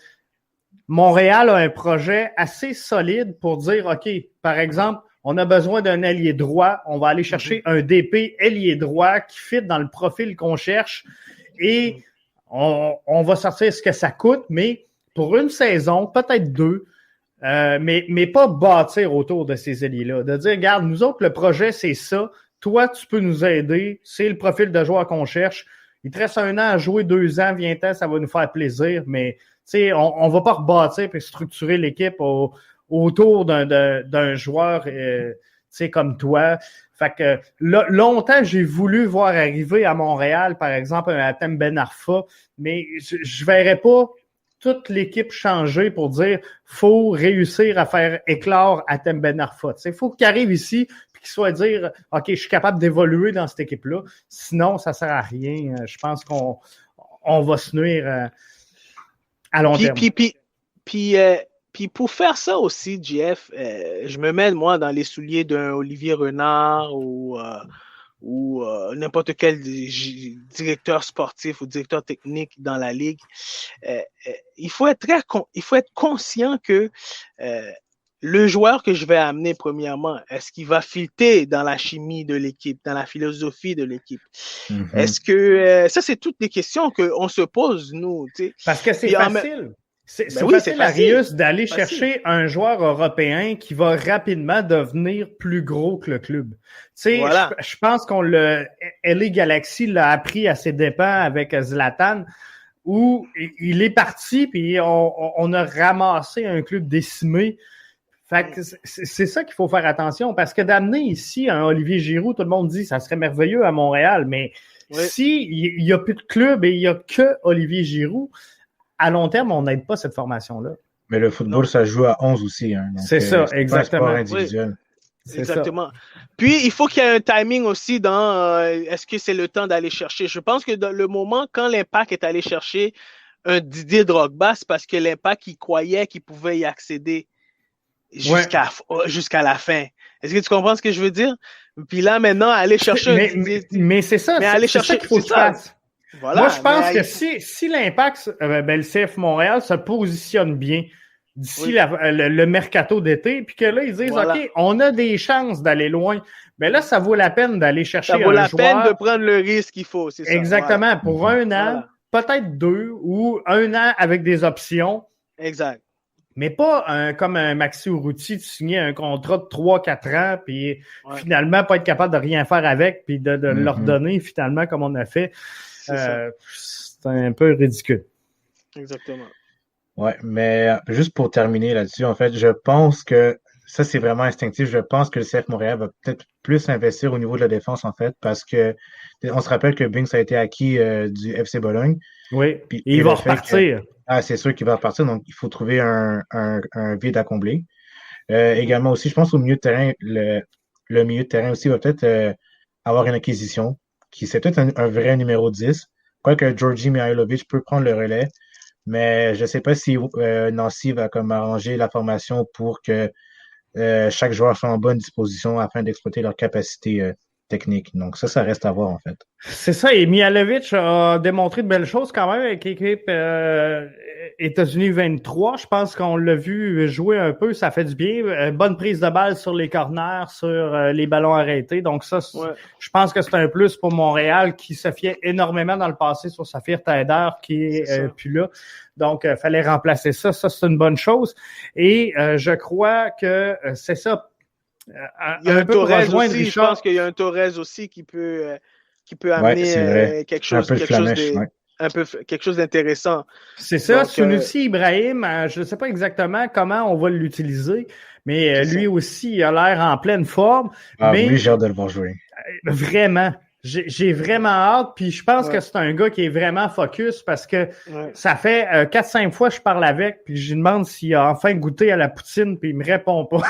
Montréal a un projet assez solide pour dire, OK, par exemple, on a besoin d'un ailier droit, on va aller chercher un DP ailier droit qui fit dans le profil qu'on cherche et on va sortir ce que ça coûte, mais pour une saison, peut-être 2, mais pas bâtir autour de ces ailiers-là. De dire, regarde, nous autres, le projet, c'est ça. Toi, tu peux nous aider. C'est le profil de joueur qu'on cherche. Il te reste 1 an à jouer, 2 ans, viens-t'en, ça va nous faire plaisir, mais on va pas rebâtir et structurer l'équipe autour d'un joueur comme toi. Fait que longtemps, j'ai voulu voir arriver à Montréal, par exemple, un Hatem Ben Arfa, mais je verrais pas toute l'équipe changer pour dire faut réussir à faire éclore Hatem Ben Arfa. Il faut qu'il arrive ici et qu'il soit dire OK, je suis capable d'évoluer dans cette équipe-là. Sinon, ça sert à rien. Je pense qu'on va se nuire à long terme. Puis pour faire ça aussi, Jeff, je me mets, moi, dans les souliers d'un Olivier Renard ou n'importe quel directeur sportif ou directeur technique dans la ligue. Il faut être conscient que le joueur que je vais amener, premièrement, est-ce qu'il va fitter dans la chimie de l'équipe, dans la philosophie de l'équipe? Mm-hmm. Est-ce que ça, c'est toutes les questions qu'on se pose, nous. T'sais. Parce que c'est facile. C'est facile, Arius, d'aller chercher un joueur européen qui va rapidement devenir plus gros que le club. Voilà. Je pense qu'on LA Galaxy l'a appris à ses dépens avec Zlatan, où il est parti puis on a ramassé un club décimé. Fait que c'est ça qu'il faut faire attention, parce que d'amener ici un Olivier Giroud, tout le monde dit ça serait merveilleux à Montréal, mais si il y a plus de club et il y a que Olivier Giroud, à long terme, on n'aide pas cette formation-là. Mais le football, ça joue à 11 aussi. Hein, c'est ça, exactement. Individuel. Oui. Exactement. Puis, il faut qu'il y ait un timing aussi dans est-ce que c'est le temps d'aller chercher. Je pense que dans le moment, quand l'Impact est allé chercher un Didier Drogba, c'est parce que l'Impact, il croyait qu'il pouvait y accéder jusqu'à la fin. Est-ce que tu comprends ce que je veux dire? Puis là, maintenant, aller chercher mais c'est ça. Mais aller chercher, c'est ça qu'il faut que tu fasses. Voilà, moi, je pense que si l'Impact, le CF Montréal se positionne bien d'ici le mercato d'été, puis que là, ils disent, OK, on a des chances d'aller loin, mais là, ça vaut la peine d'aller chercher un joueur. Ça vaut la peine de prendre le risque qu'il faut, c'est ça. Exactement, pour 1 an, peut-être 2, ou 1 an avec des options. Exact. Mais pas comme un Maxi Urruti de signer un contrat de 3-4 ans, puis finalement pas être capable de rien faire avec, puis de leur donner finalement comme on a fait. C'est un peu ridicule. Exactement. Ouais, mais juste pour terminer là-dessus, en fait, je pense que ça, c'est vraiment instinctif. Je pense que le CF Montréal va peut-être plus investir au niveau de la défense, en fait, parce que on se rappelle que Binks a été acquis du FC Bologne. Oui, et il va repartir. C'est sûr qu'il va repartir, donc il faut trouver un vide à combler. Également aussi, je pense au milieu de terrain, le milieu de terrain aussi va peut-être avoir une acquisition, qui c'est peut-être un vrai numéro 10. Quoique Georgi Mihailovic peut prendre le relais, mais je ne sais pas si Nancy va comme arranger la formation pour que chaque joueur soit en bonne disposition afin d'exploiter leurs capacités techniques. Donc ça reste à voir en fait. C'est ça, et Mihailovic a démontré de belles choses quand même avec l'équipe États-Unis 23. Je pense qu'on l'a vu jouer un peu, ça fait du bien. Bonne prise de balle sur les corners, sur les ballons arrêtés. Donc ça, je pense que c'est un plus pour Montréal qui se fiait énormément dans le passé sur Saphir Taider qui est plus là. Donc, fallait remplacer ça. Ça, c'est une bonne chose. Et je crois que c'est ça. Il y a un Torres aussi, je pense qu'il y a un Torres aussi qui peut amener quelque chose d'intéressant. C'est ça, Sunusi Ibrahim, je ne sais pas exactement comment on va l'utiliser, mais lui aussi, il a l'air en pleine forme. Mais j'ai hâte de le voir jouer. Vraiment. J'ai vraiment hâte, puis je pense que c'est un gars qui est vraiment focus parce que ça fait 4-5 fois que je parle avec, puis je lui demande s'il a enfin goûté à la poutine, puis il me répond pas.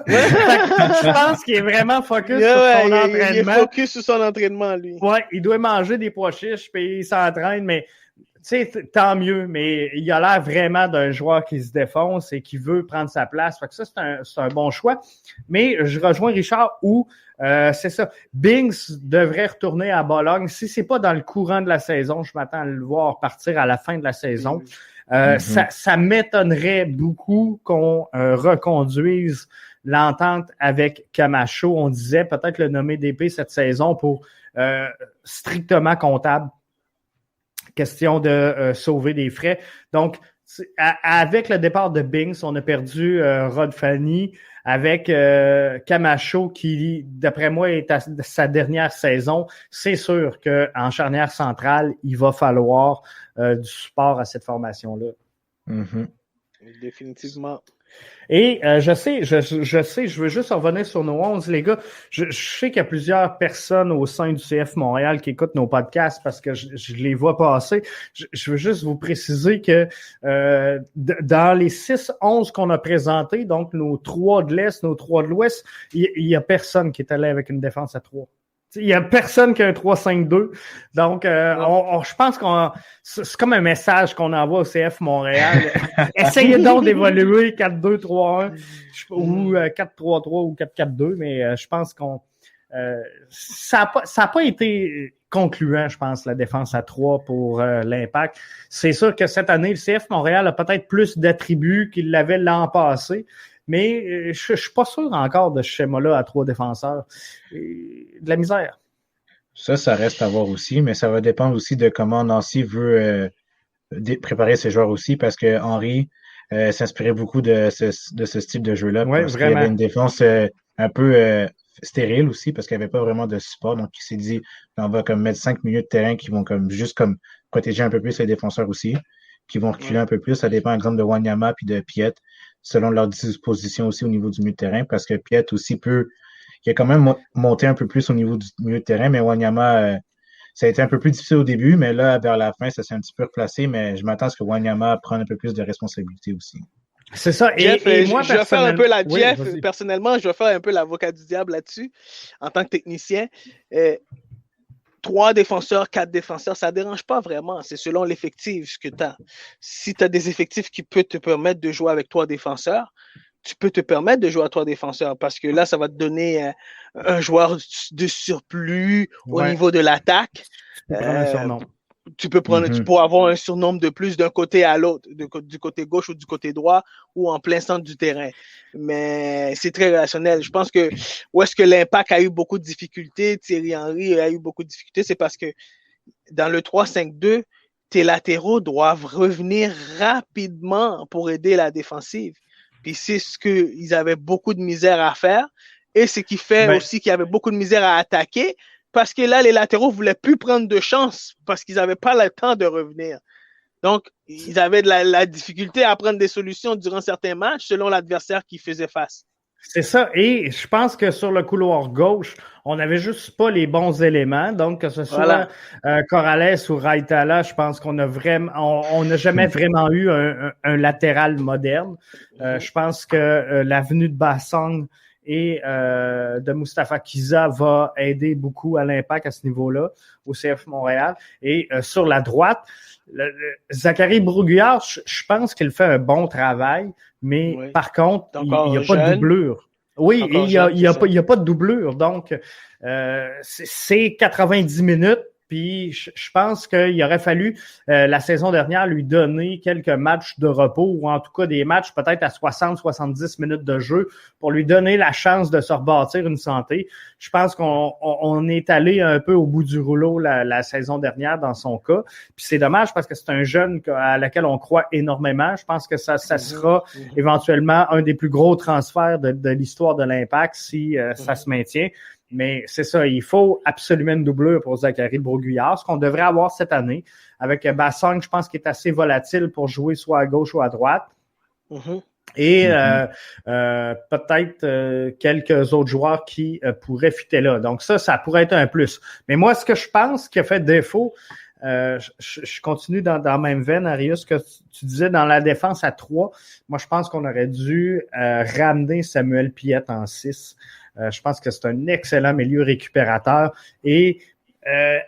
Je pense qu'il est vraiment focus sur son entraînement. Il est focus sur son entraînement, lui. Ouais, il doit manger des pois chiches, puis il s'entraîne, mais tu sais, tant mieux, mais il a l'air vraiment d'un joueur qui se défonce et qui veut prendre sa place. Fait que ça, c'est un bon choix. Mais je rejoins Richard où c'est ça. Binks devrait retourner à Bologne. Si c'est pas dans le courant de la saison, je m'attends à le voir partir à la fin de la saison. Ça m'étonnerait beaucoup qu'on reconduise l'entente avec Camacho. On disait peut-être le nommer DP cette saison pour strictement comptable. question de sauver des frais. Donc, avec le départ de Binks, on a perdu Rod Fanny, avec Camacho qui, d'après moi, est à sa dernière saison. C'est sûr qu'en charnière centrale, il va falloir du support à cette formation-là. Mm-hmm. Définitivement. Et je sais, je veux juste revenir sur nos 11, les gars. Je sais qu'il y a plusieurs personnes au sein du CF Montréal qui écoutent nos podcasts parce que je les vois passer. Je veux juste vous préciser que dans les 6-11 qu'on a présentés, donc nos 3 de l'Est, nos 3 de l'Ouest, il y a personne qui est allé avec une défense à 3. Il y a personne qui a un 3-5-2. Donc, je pense c'est comme un message qu'on envoie au CF Montréal. Essayez donc d'évoluer 4-2-3-1 ou 4-3-3 ou 4-4-2, mais je pense ça a pas été concluant, je pense, la défense à 3 pour l'Impact. C'est sûr que cette année, le CF Montréal a peut-être plus d'attributs qu'il l'avait l'an passé. Mais je suis pas sûr encore de ce schéma-là à 3 défenseurs. De la misère. Ça reste à voir aussi, mais ça va dépendre aussi de comment Nancy veut préparer ses joueurs aussi, parce que Henry s'inspirait beaucoup de ce style de jeu-là. Ouais, parce qu'il y avait une défense un peu stérile aussi, parce qu'il n'y avait pas vraiment de support. Donc, il s'est dit, on va comme mettre 5 milieux de terrain qui vont comme juste comme protéger un peu plus les défenseurs aussi, qui vont reculer un peu plus. Ça dépend, par exemple, de Wanyama puis de Piet, selon leur disposition aussi au niveau du milieu de terrain, parce que Piet aussi il a quand même monté un peu plus au niveau du milieu de terrain, mais Wanyama, ça a été un peu plus difficile au début, mais là, vers la fin, ça s'est un petit peu replacé, mais je m'attends à ce que Wanyama prenne un peu plus de responsabilité aussi. C'est ça. Jeff, et moi, je vais faire un peu personnellement, je vais faire un peu l'avocat du diable là-dessus, en tant que technicien. 3 défenseurs, 4 défenseurs, ça ne dérange pas vraiment. C'est selon l'effectif que tu as. Si tu as des effectifs qui peuvent te permettre de jouer avec 3 défenseurs, tu peux te permettre de jouer à 3 défenseurs parce que là, ça va te donner un joueur de surplus au niveau de l'attaque. Tu peux prendre, tu peux avoir un surnombre de plus d'un côté à l'autre, du côté gauche ou du côté droit ou en plein centre du terrain. Mais c'est très relationnel. Je pense que où est-ce que l'Impact a eu beaucoup de difficultés, Thierry Henry a eu beaucoup de difficultés, c'est parce que dans le 3-5-2, tes latéraux doivent revenir rapidement pour aider la défensive. Puis c'est ce qu'ils avaient beaucoup de misère à faire et ce qui fait aussi qu'il y avait beaucoup de misère à attaquer. Parce que là, les latéraux ne voulaient plus prendre de chance parce qu'ils n'avaient pas le temps de revenir. Donc, ils avaient de la difficulté à prendre des solutions durant certains matchs selon l'adversaire qui faisait face. C'est ça. Et je pense que sur le couloir gauche, on n'avait juste pas les bons éléments. Donc, que ce soit Corrales ou Raitala, je pense qu'on a vraiment, on n'a jamais vraiment eu un latéral moderne. Je pense que l'avenue de Bassong et de Mustapha Kiza va aider beaucoup à l'Impact à ce niveau-là, au CF Montréal. Et sur la droite, Zachary Broguillard, je pense qu'il fait un bon travail, mais par contre, il n'y a pas de doublure. Oui, et il y a pas de doublure. Donc, c'est 90 minutes. Puis je pense qu'il aurait fallu la saison dernière lui donner quelques matchs de repos ou en tout cas des matchs peut-être à 60-70 minutes de jeu pour lui donner la chance de se rebâtir une santé. Je pense qu'on est allé un peu au bout du rouleau la saison dernière dans son cas. Puis c'est dommage parce que c'est un jeune à laquelle on croit énormément. Je pense que ça sera éventuellement un des plus gros transferts de l'histoire de l'Impact si ça se maintient. Mais c'est ça, il faut absolument une doublure pour Zachary Broguillard, ce qu'on devrait avoir cette année. Avec Bassong, je pense qu'il est assez volatile pour jouer soit à gauche ou à droite. Et peut-être quelques autres joueurs qui pourraient fitter là. Donc ça pourrait être un plus. Mais moi, ce que je pense qui a fait défaut, je continue dans la même veine, Arius, que tu disais dans la défense à 3. Moi, je pense qu'on aurait dû ramener Samuel Piette en 6. Je pense que c'est un excellent milieu récupérateur et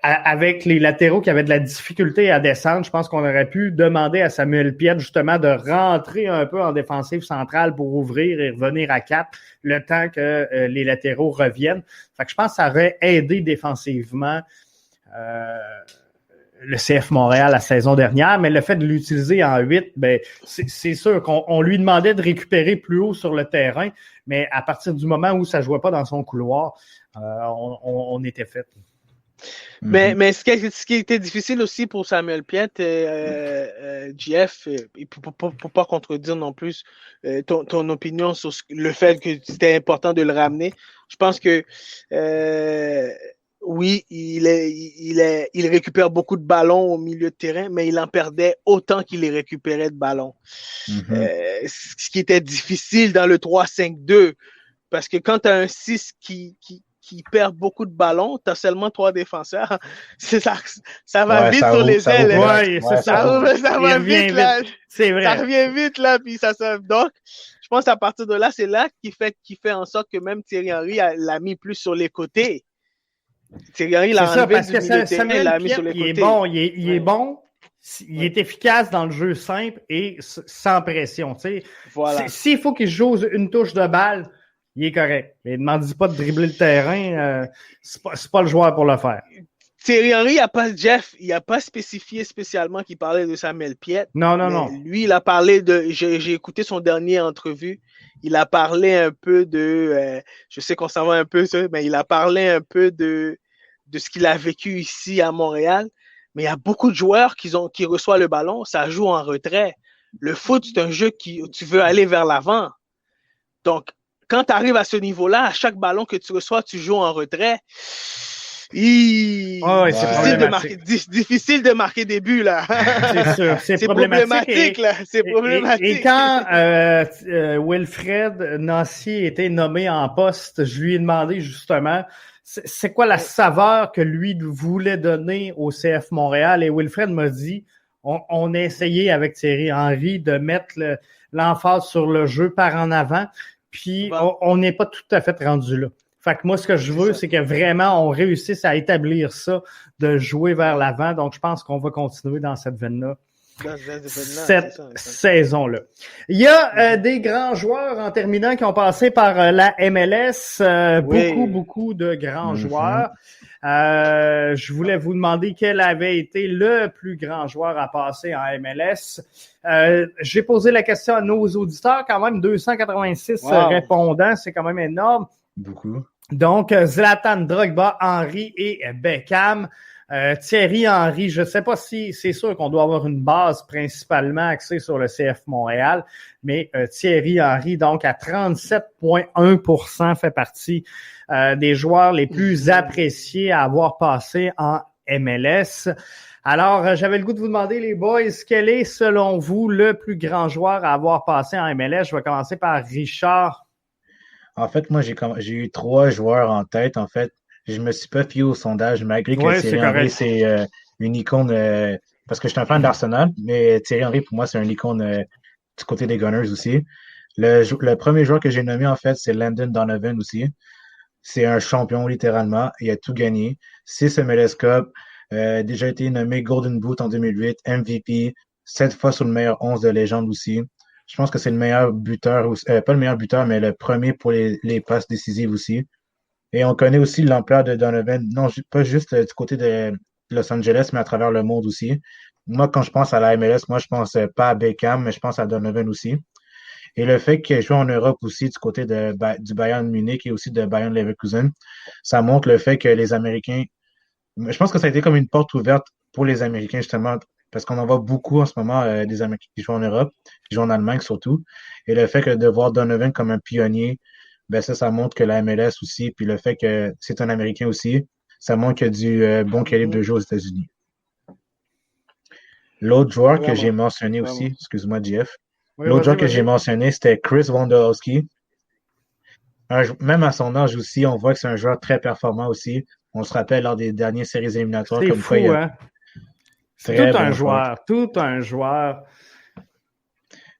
avec les latéraux qui avaient de la difficulté à descendre, je pense qu'on aurait pu demander à Samuel Piette justement de rentrer un peu en défensive centrale pour ouvrir et revenir à 4 le temps que les latéraux reviennent. Fait que je pense que ça aurait aidé défensivement le CF Montréal la saison dernière, mais le fait de l'utiliser en 8, ben c'est sûr qu'on lui demandait de récupérer plus haut sur le terrain, mais à partir du moment où ça jouait pas dans son couloir, on était fait. Mais ce qui était difficile aussi pour Samuel Piette, JF, et pour pas contredire non plus ton opinion sur le fait que c'était important de le ramener, je pense que oui, il récupère beaucoup de ballons au milieu de terrain, mais il en perdait autant qu'il les récupérait de ballons. Ce qui était difficile dans le 3-5-2, parce que quand tu as un 6 qui perd beaucoup de ballons, tu as seulement 3 défenseurs. Ça va vite sur les ailes. Ça va vite, là. C'est vrai. Ça revient vite, là. Puis donc, je pense à partir de là, c'est là qui fait en sorte que même Thierry Henry l'a mis plus sur les côtés. Thierry Henry l'a enlevé du milieu de terrain, l'a mis sur les côtés. Il est bon. Il est efficace dans le jeu simple et sans pression. Voilà. S'il faut qu'il joue une touche de balle, il est correct. Mais ne m'en dis pas de dribbler le terrain. C'est pas le joueur pour le faire. Thierry Henry, il n'a pas spécifié spécialement qu'il parlait de Samuel Piette. Non. Lui, il a parlé de... J'ai écouté son dernier entrevue. Il a parlé un peu de... je sais qu'on s'en va un peu, mais il a parlé un peu de ce qu'il a vécu ici à Montréal. Mais il y a beaucoup de joueurs qui reçoivent le ballon, ça joue en retrait. Le foot, c'est un jeu où tu veux aller vers l'avant. Donc, quand tu arrives à ce niveau-là, à chaque ballon que tu reçois, tu joues en retrait. Difficile de marquer des buts, là. C'est sûr, c'est problématique. Là. C'est problématique. Et quand Wilfred Nancy était nommé en poste, je lui ai demandé justement c'est quoi la saveur que lui voulait donner au CF Montréal. Et Wilfred m'a dit, on a essayé avec Thierry Henry de mettre l'emphase sur le jeu par en avant, puis on n'est pas tout à fait rendu là. Fait que moi, ce que je veux, c'est que vraiment on réussisse à établir ça, de jouer vers l'avant. Donc, je pense qu'on va continuer dans cette veine-là. Cette saison-là. Il y a des grands joueurs en terminant qui ont passé par la MLS, beaucoup de grands joueurs. Je voulais vous demander quel avait été le plus grand joueur à passer en MLS. J'ai posé la question à nos auditeurs, quand même 286 répondants, c'est quand même énorme. Beaucoup. Donc, Zlatan, Drogba, Henry et Beckham. Thierry Henry, je ne sais pas si c'est sûr qu'on doit avoir une base principalement axée sur le CF Montréal, mais Thierry Henry, donc à 37,1%, fait partie des joueurs les plus appréciés à avoir passé en MLS. Alors, j'avais le goût de vous demander, les boys, quel est, selon vous, le plus grand joueur à avoir passé en MLS? Je vais commencer par Richard. En fait, moi, j'ai eu 3 joueurs en tête, en fait. Je me suis pas fié au sondage, malgré que Thierry Henry, c'est une icône, parce que je suis un fan d'Arsenal, mais Thierry Henry, pour moi, c'est une icône du côté des Gunners aussi. Le premier joueur que j'ai nommé, en fait, c'est Landon Donovan aussi. C'est un champion, littéralement. Il a tout gagné. 6 MLS Cup, déjà été nommé Golden Boot en 2008, MVP, 7 fois sur le meilleur 11 de légende aussi. Je pense que c'est le meilleur buteur, pas le meilleur buteur, mais le premier pour les passes décisives aussi. Et on connaît aussi l'ampleur de Donovan, non, pas juste du côté de Los Angeles, mais à travers le monde aussi. Moi, quand je pense à la MLS, moi, je pense pas à Beckham, mais je pense à Donovan aussi. Et le fait qu'il joue en Europe aussi du côté du Bayern Munich et aussi de Bayern Leverkusen, ça montre le fait que les Américains, je pense que ça a été comme une porte ouverte pour les Américains, justement, parce qu'on en voit beaucoup en ce moment des Américains qui jouent en Europe, qui jouent en Allemagne surtout. Et le fait que de voir Donovan comme un pionnier, ben ça montre que la MLS aussi, puis le fait que c'est un Américain aussi, ça montre qu'il y a du bon calibre de jeu aux États-Unis. L'autre joueur que j'ai mentionné aussi, excuse-moi, Jeff, l'autre joueur que j'ai mentionné, c'était Chris Wondolowski. Même à son âge aussi, on voit que c'est un joueur très performant aussi. On se rappelle lors des dernières séries éliminatoires. C'est fou, hein? C'est tout un joueur.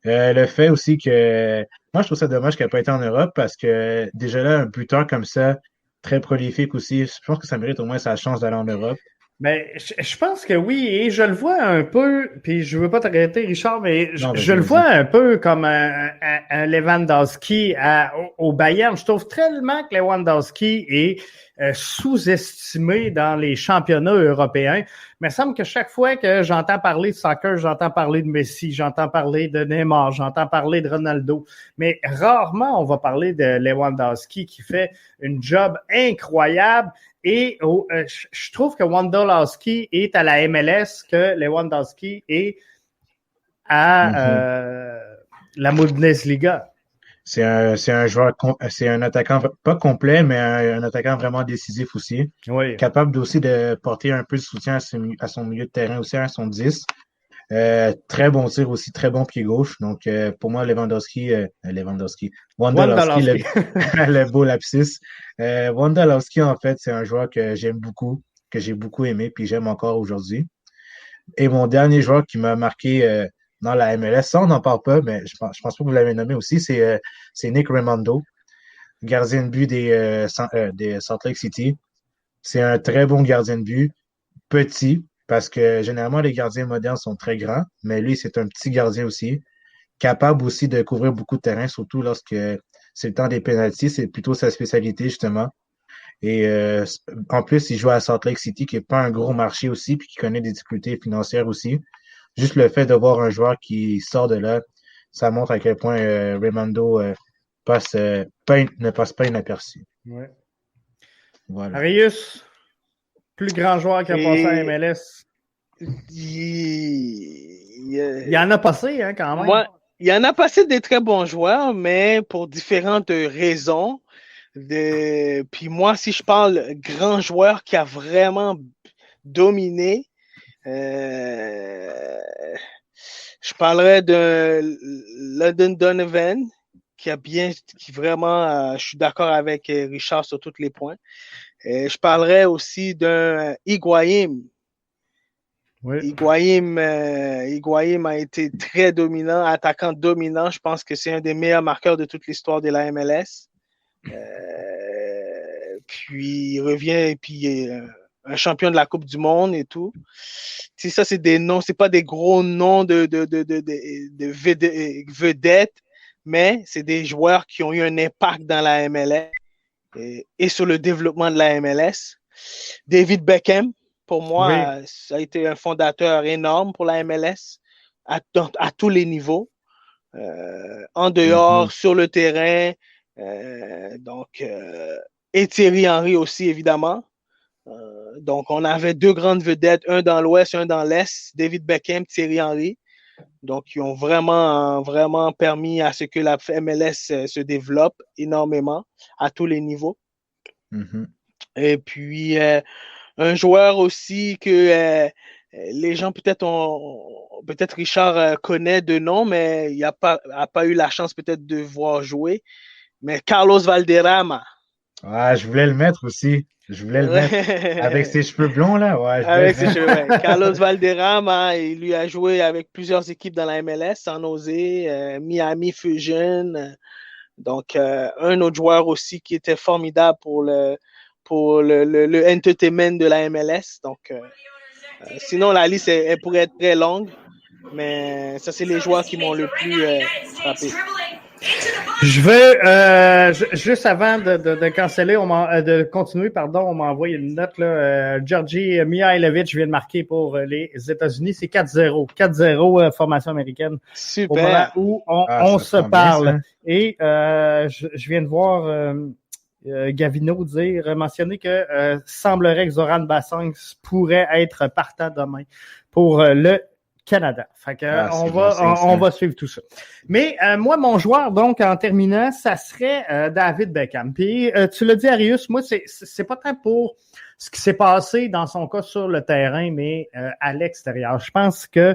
Le fait aussi que moi, je trouve ça dommage qu'elle n'ait pas été en Europe parce que déjà là, un buteur comme ça, très prolifique aussi, je pense que ça mérite au moins sa chance d'aller en Europe. Mais je pense que oui, et je le vois un peu, puis je veux pas t'arrêter, Richard, mais je le vois un peu comme un Lewandowski au Bayern. Je trouve tellement que Lewandowski est sous-estimé dans les championnats européens. Mais il me semble que chaque fois que j'entends parler de soccer, j'entends parler de Messi, j'entends parler de Neymar, j'entends parler de Ronaldo. Mais rarement on va parler de Lewandowski qui fait une job incroyable. Et je trouve que Wondolowski est à la MLS que Lewandowski est à la Bundesliga. C'est un joueur, c'est un attaquant pas complet, mais un attaquant vraiment décisif aussi. Oui. Capable aussi de porter un peu de soutien à son milieu de terrain aussi, à son 10. Très bon tir aussi, très bon pied gauche. Donc, pour moi, Wondolowski, le beau lapsus. Wondolowski, en fait, c'est un joueur que j'aime beaucoup, que j'ai beaucoup aimé, puis j'aime encore aujourd'hui. Et mon dernier joueur qui m'a marqué dans la MLS, ça, on n'en parle pas, mais je pense pas que vous l'avez nommé aussi, c'est Nick Rimando, gardien de but des Salt Lake City. C'est un très bon gardien de but, petit, parce que généralement, les gardiens modernes sont très grands, mais lui, c'est un petit gardien aussi, capable aussi de couvrir beaucoup de terrain, surtout lorsque c'est le temps des pénaltys, c'est plutôt sa spécialité, justement. Et en plus, il joue à Salt Lake City, qui n'est pas un gros marché aussi, puis qui connaît des difficultés financières aussi. Juste le fait de voir un joueur qui sort de là, ça montre à quel point Rimando ne passe pas inaperçu. Ouais. Voilà. Arius, plus grand joueur qui a passé à MLS. Il y en a passé, hein, quand même. Moi, il y en a passé des très bons joueurs, mais pour différentes raisons. Puis moi, si je parle grand joueur qui a vraiment dominé, je parlerais de Landon Donovan, qui vraiment, je suis d'accord avec Richard sur tous les points. Je parlerais aussi d'un Higuaín. Oui. Higuaín a été très dominant, attaquant dominant. Je pense que c'est un des meilleurs marqueurs de toute l'histoire de la MLS. Puis il revient et puis un champion de la Coupe du Monde et tout. Tu sais, ça, c'est des noms, c'est pas des gros noms de vedettes, mais c'est des joueurs qui ont eu un impact dans la MLS et sur le développement de la MLS. David Beckham, pour moi, oui. Ça a été un fondateur énorme pour la MLS à tous les niveaux. En dehors, sur le terrain. Et Thierry Henry aussi, évidemment. Donc, on avait deux grandes vedettes, un dans l'Ouest, un dans l'Est, David Beckham, Thierry Henry. Donc, ils ont vraiment permis à ce que la MLS se développe énormément à tous les niveaux. Mm-hmm. Et puis, un joueur aussi que les gens peut-être Richard connaît de nom, mais il n'a pas eu la chance peut-être de voir jouer. Mais Carlos Valderrama. Ah, je voulais le mettre aussi. Je voulais le mettre avec ses cheveux blonds, là. Ouais, avec ses cheveux, ouais. Carlos Valderrama, il lui a joué avec plusieurs équipes dans la MLS, San Jose, Miami Fusion. Donc, un autre joueur aussi qui était formidable pour le entertainment de la MLS. Donc, sinon, la liste, elle pourrait être très longue. Mais ça, c'est les joueurs qui m'ont le plus frappé. Je veux, juste avant de canceller, de continuer, on m'a envoyé une note, là. Georgi Mihailovic vient de marquer pour les États-Unis. C'est 4-0. 4-0, formation américaine. Super. Au moment où on se parle. Bien, et, je viens de voir, Gavino mentionner que, semblerait que Zoran Bassang pourrait être partant demain pour le Canada. Fait que on va suivre tout ça. Mais moi, mon joueur, donc, en terminant, ça serait David Beckham. Puis tu l'as dit, Arius, moi, c'est pas tant pour ce qui s'est passé dans son cas sur le terrain, mais à l'extérieur. Je pense que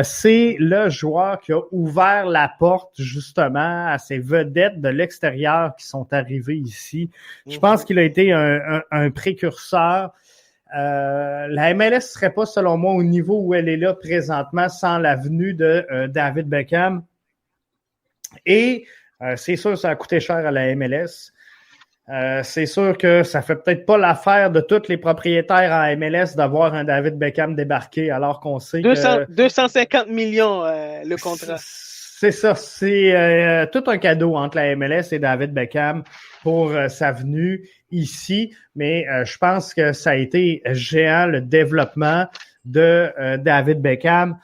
c'est le joueur qui a ouvert la porte, justement, à ces vedettes de l'extérieur qui sont arrivées ici. Je pense qu'il a été un précurseur. La MLS serait pas, selon moi, au niveau où elle est là présentement sans la venue de David Beckham. Et c'est sûr, ça a coûté cher à la MLS. C'est sûr que ça fait peut-être pas l'affaire de tous les propriétaires en MLS d'avoir un David Beckham débarqué, alors qu'on sait 250 millions le contrat. C'est ça, c'est tout un cadeau entre la MLS et David Beckham pour sa venue. ici, mais je pense que ça a été géant, le développement de David Beckham.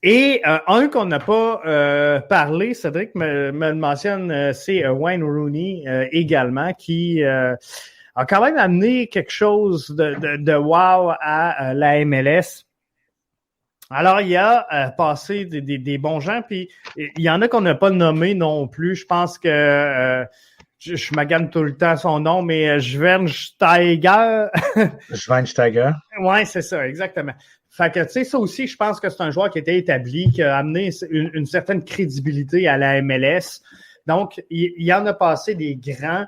Et un qu'on n'a pas parlé, Cédric me le mentionne, c'est Wayne Rooney également, qui a quand même amené quelque chose de wow à la MLS. Alors, il a passé des bons gens, puis il y en a qu'on n'a pas nommé non plus. Je pense que je magane tout le temps son nom, mais Schweinsteiger. Schweinsteiger. Ouais, c'est ça, exactement. Fait que, tu sais, ça aussi, je pense que c'est un joueur qui était établi, qui a amené une certaine crédibilité à la MLS. Donc, il en a passé des grands.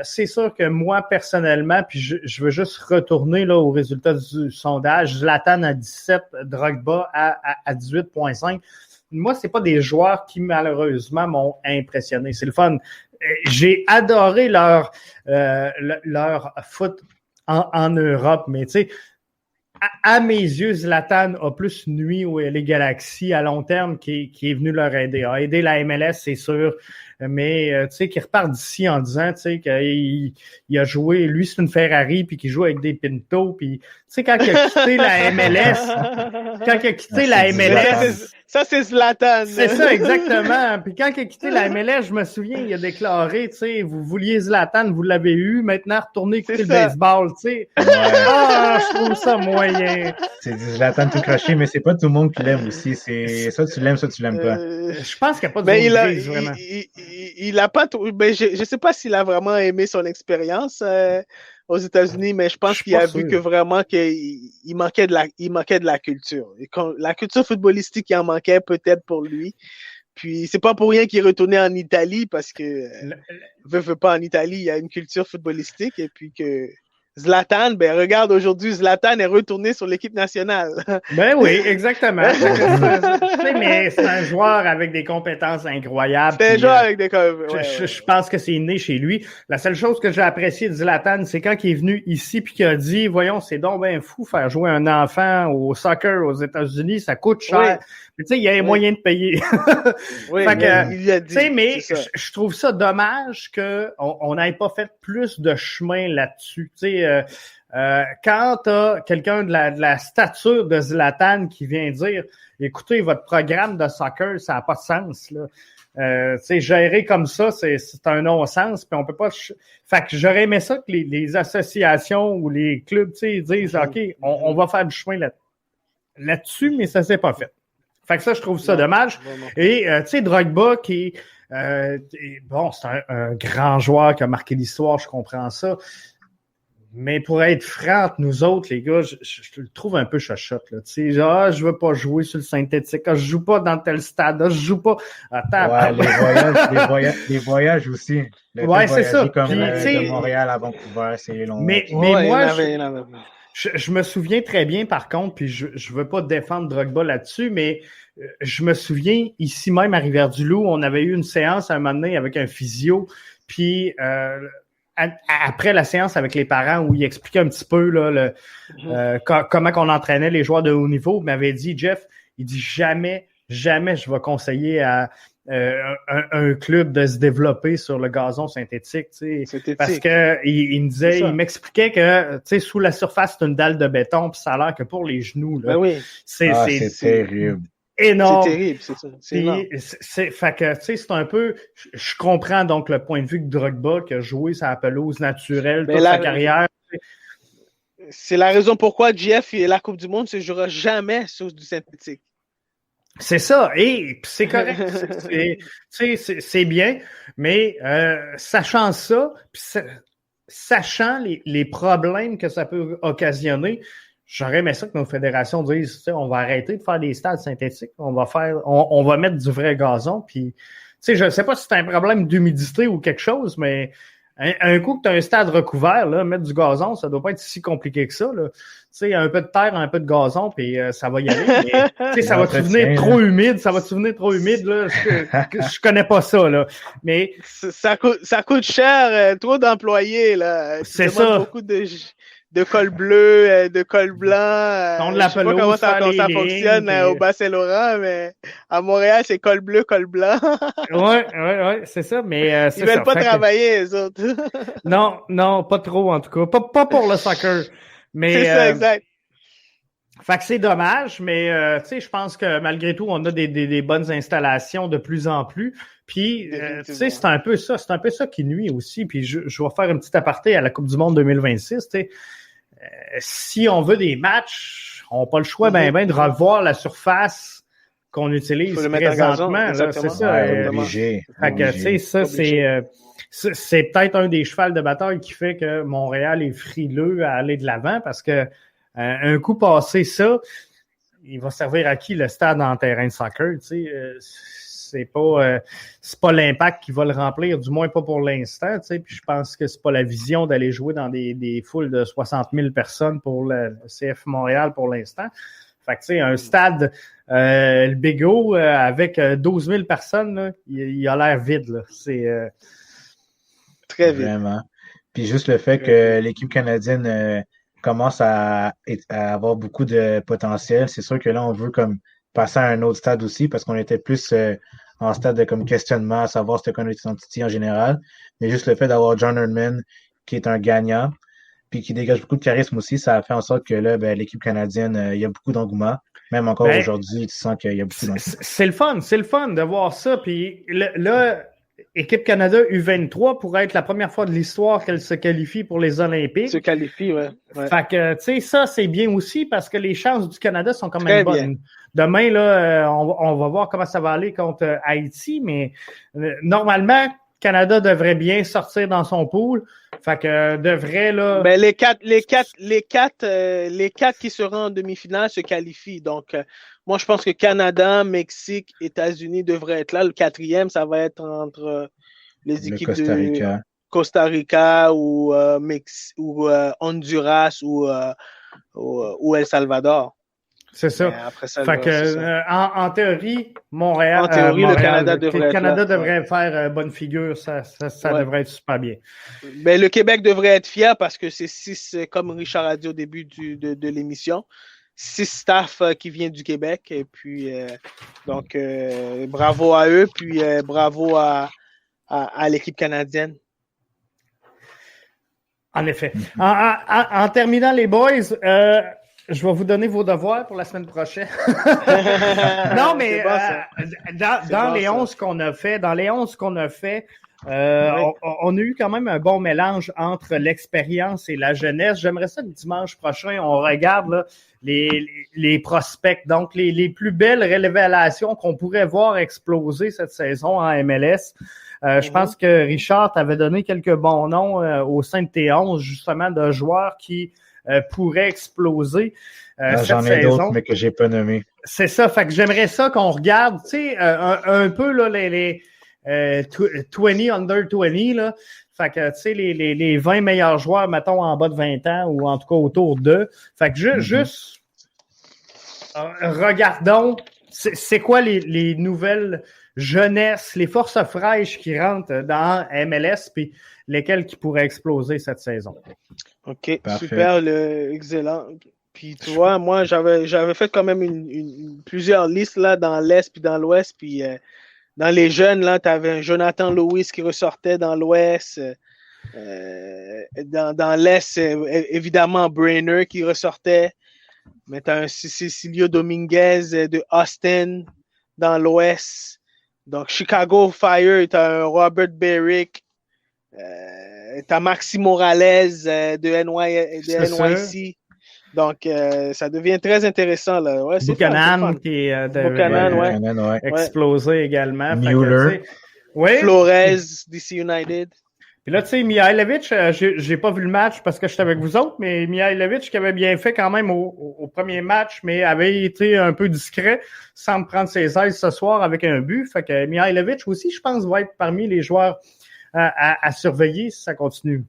C'est sûr que moi, personnellement, puis je veux juste retourner là au résultat du sondage, Zlatan à 17, Drogba à 18,5. Moi, c'est pas des joueurs qui, malheureusement, m'ont impressionné. C'est le fun. J'ai adoré leur foot en Europe, mais tu sais, à mes yeux, Zlatan a plus nuit aux LA Galaxy à long terme qui est venu leur aider. A aidé la MLS, c'est sûr, mais tu sais, qu'il repart d'ici en disant, tu sais, qu'il a joué, lui c'est une Ferrari, puis qu'il joue avec des Pinto, puis tu sais, quand il a quitté la MLS, ça c'est Zlatan. C'est ça, exactement. Puis quand il a quitté la MLS, je me souviens, il a déclaré, tu sais, vous vouliez Zlatan, vous l'avez eu, maintenant retournez écouter le baseball, tu sais. Ouais. Ah, je trouve ça moyen. C'est du Zlatan tout craché, mais c'est pas tout le monde qui l'aime aussi. C'est ça tu l'aimes, ça tu l'aimes pas. Je pense qu'il n'y a pas de grise, vraiment. Il a pas tout. Ben, je sais pas s'il a vraiment aimé son expérience aux États-Unis, mais je pense qu'il a vu que vraiment qu'il manquait de la culture. Et la culture footballistique, il en manquait peut-être pour lui. Puis c'est pas pour rien qu'il est retourné en Italie parce que veut pas en Italie, il y a une culture footballistique et puis que Zlatan, ben regarde aujourd'hui, Zlatan est retourné sur l'équipe nationale. Ben oui, exactement. Mais c'est un joueur avec des compétences incroyables. C'est un joueur avec des Je pense que c'est né chez lui. La seule chose que j'ai appréciée de Zlatan, c'est quand il est venu ici puis qu'il a dit, voyons, c'est donc ben fou faire jouer un enfant au soccer aux États-Unis, ça coûte cher. Mais tu sais, il y a les moyens de payer. Oui, fait que, il a dit. Mais je trouve ça dommage qu'on n'ait pas fait plus de chemin là-dessus. Tu sais, quand t'as quelqu'un de la stature de Zlatan qui vient dire, écoutez, votre programme de soccer, ça n'a pas de sens, là. Tu sais, gérer comme ça, c'est un non-sens, puis on peut pas. Fait que j'aurais aimé ça que les associations ou les clubs, tu sais, disent, OK, on va faire du chemin là-dessus, mais ça s'est pas fait. Fait que ça, je trouve ça dommage. Et, tu sais, Drogba, qui bon, c'est un grand joueur qui a marqué l'histoire, je comprends ça. Mais pour être franc, entre nous autres, les gars, je le trouve un peu chochotte, là. Tu sais, genre, je veux pas jouer sur le synthétique. Je joue pas dans tel stade. Je joue pas. Attends. Ouais, les voyages aussi. Ouais, c'est ça. Comme puis, de Montréal à Vancouver, c'est long. Mais moi, je me souviens très bien, par contre, puis je veux pas défendre Drogba là-dessus, mais je me souviens, ici même à Rivière-du-Loup, on avait eu une séance à un moment donné avec un physio, puis après la séance avec les parents où il expliquait un petit peu là, comment qu'on entraînait les joueurs de haut niveau, il m'avait dit, Jeff, il dit jamais je vais conseiller à un club de se développer sur le gazon synthétique, tu sais, parce que il me disait, il m'expliquait que, tu sais, sous la surface c'est une dalle de béton, puis ça a l'air que pour les genoux là, c'est terrible. Énorme. C'est terrible, c'est ça. C'est énorme. Fait que, tu sais, c'est un peu, je comprends donc le point de vue que Drogba, qui a joué sa pelouse naturelle toute sa carrière. C'est la raison pourquoi GF et la Coupe du Monde ne se jouera jamais sur du synthétique. C'est ça, et c'est correct, c'est bien, mais sachant ça, sachant les problèmes que ça peut occasionner, j'aurais aimé ça que nos fédérations disent, on va arrêter de faire des stades synthétiques, on va mettre du vrai gazon, puis je ne sais pas si c'est un problème d'humidité ou quelque chose, mais un coup que tu as un stade recouvert, là, mettre du gazon, ça doit pas être si compliqué que ça, là. un peu de terre, un peu de gazon, puis ça va y aller. Mais ça va devenir trop humide, là. Je connais pas ça, là. Mais ça coûte cher, trop d'employés, là. C'est ça. Beaucoup de col bleu, de col blanc. Je sais pas comment ça fonctionne au Bas-Saint-Laurent, mais à Montréal, c'est col bleu, col blanc. Ouais, c'est ça, mais ils veulent pas travailler, les autres. Non, pas trop, en tout cas. Pas pour le soccer. Mais, c'est ça, exact. Fait que c'est dommage, mais je pense que malgré tout, on a des bonnes installations de plus en plus. Puis, c'est un peu ça qui nuit aussi. Puis, je vais faire un petit aparté à la Coupe du Monde 2026. Si on veut des matchs, on n'a pas le choix ben de revoir la surface qu'on utilise présentement. Là, c'est ça. Obligé. Fait que, c'est peut-être un des chevals de bataille qui fait que Montréal est frileux à aller de l'avant parce que un coup passé ça, il va servir à qui le stade en terrain de soccer, c'est pas l'Impact qui va le remplir, du moins pas pour l'instant, puis je pense que c'est pas la vision d'aller jouer dans des foules de 60 000 personnes pour le CF Montréal pour l'instant. Fait que un stade le Bigot avec 12 000 personnes, là, il a l'air vide, là. C'est très vide. Vraiment. Puis juste le fait que l'équipe canadienne commence à avoir beaucoup de potentiel. C'est sûr que là, on veut comme passer à un autre stade aussi parce qu'on était plus en stade de comme questionnement à savoir c'était quoi notre identité en général. Mais juste le fait d'avoir John Herdman qui est un gagnant puis qui dégage beaucoup de charisme aussi, ça a fait en sorte que là, l'équipe canadienne, il y a beaucoup d'engouement. Même encore aujourd'hui, tu sens qu'il y a beaucoup d'engouement. C'est le fun de voir ça. Puis là, Équipe Canada U23 pourrait être la première fois de l'histoire qu'elle se qualifie pour les Olympiques. Se qualifie, ouais. Fait que, tu sais, ça, c'est bien aussi parce que les chances du Canada sont quand même bonnes. Demain, là, on va voir comment ça va aller contre Haïti, mais normalement, Canada devrait bien sortir dans son pool. Fait que devrait, là... Ben, les quatre qui seront en demi-finale se qualifient. Donc, moi, je pense que Canada, Mexique, États-Unis devraient être là. Le quatrième, ça va être entre les équipes de Costa Rica ou Honduras ou El Salvador. C'est ça. Fait que, en théorie, Montréal, le Canada devrait faire bonne figure. Ça devrait être super bien. Ben, le Québec devrait être fier parce que c'est 6, comme Richard a dit au début de l'émission, 6 staff qui viennent du Québec. Et puis, donc, bravo à eux, puis bravo à l'équipe canadienne. En effet. En terminant, les boys, je vais vous donner vos devoirs pour la semaine prochaine. Non, mais dans les 11 qu'on a fait, on a eu quand même un bon mélange entre l'expérience et la jeunesse. J'aimerais ça que dimanche prochain, on regarde là, les prospects, donc les plus belles révélations qu'on pourrait voir exploser cette saison en MLS. Je pense que Richard t'avait donné quelques bons noms au sein de T11, justement, de joueurs qui pourraient exploser cette j'en ai d'autres, mais que j'ai pas nommés. C'est ça, fait que j'aimerais ça qu'on regarde, tu sais, un peu là, les 20 under 20, là. Fait que, tu sais, les 20 meilleurs joueurs, mettons, en bas de 20 ans ou en tout cas autour d'eux. Fait que juste regardons, c'est quoi les nouvelles jeunesses, les forces fraîches qui rentrent dans MLS, puis lesquelles qui pourraient exploser cette saison. OK, parfait. Super, excellent. Puis tu vois, moi, j'avais fait quand même plusieurs listes là dans l'Est puis dans l'Ouest, puis dans les jeunes, là, tu avais un Jonathan Lewis qui ressortait dans l'Ouest. Dans l'Est, évidemment, Brainer qui ressortait. Mais tu as un Cecilio Dominguez de Austin dans l'Ouest. Donc, Chicago Fire, tu as un Robert Berrick. Tu as Maxi Morales de NYC. Donc, ça devient très intéressant. Là. Ouais, Buchanan qui est explosé également. Mueller. Flores, DC United. Puis là, tu sais, Mihailovic, j'ai pas vu le match parce que j'étais avec vous autres, mais Mihailovic qui avait bien fait quand même au premier match, mais avait été un peu discret sans me prendre ses aises ce soir avec un but. Fait que Mihailovic aussi, je pense, va être parmi les joueurs à surveiller si ça continue.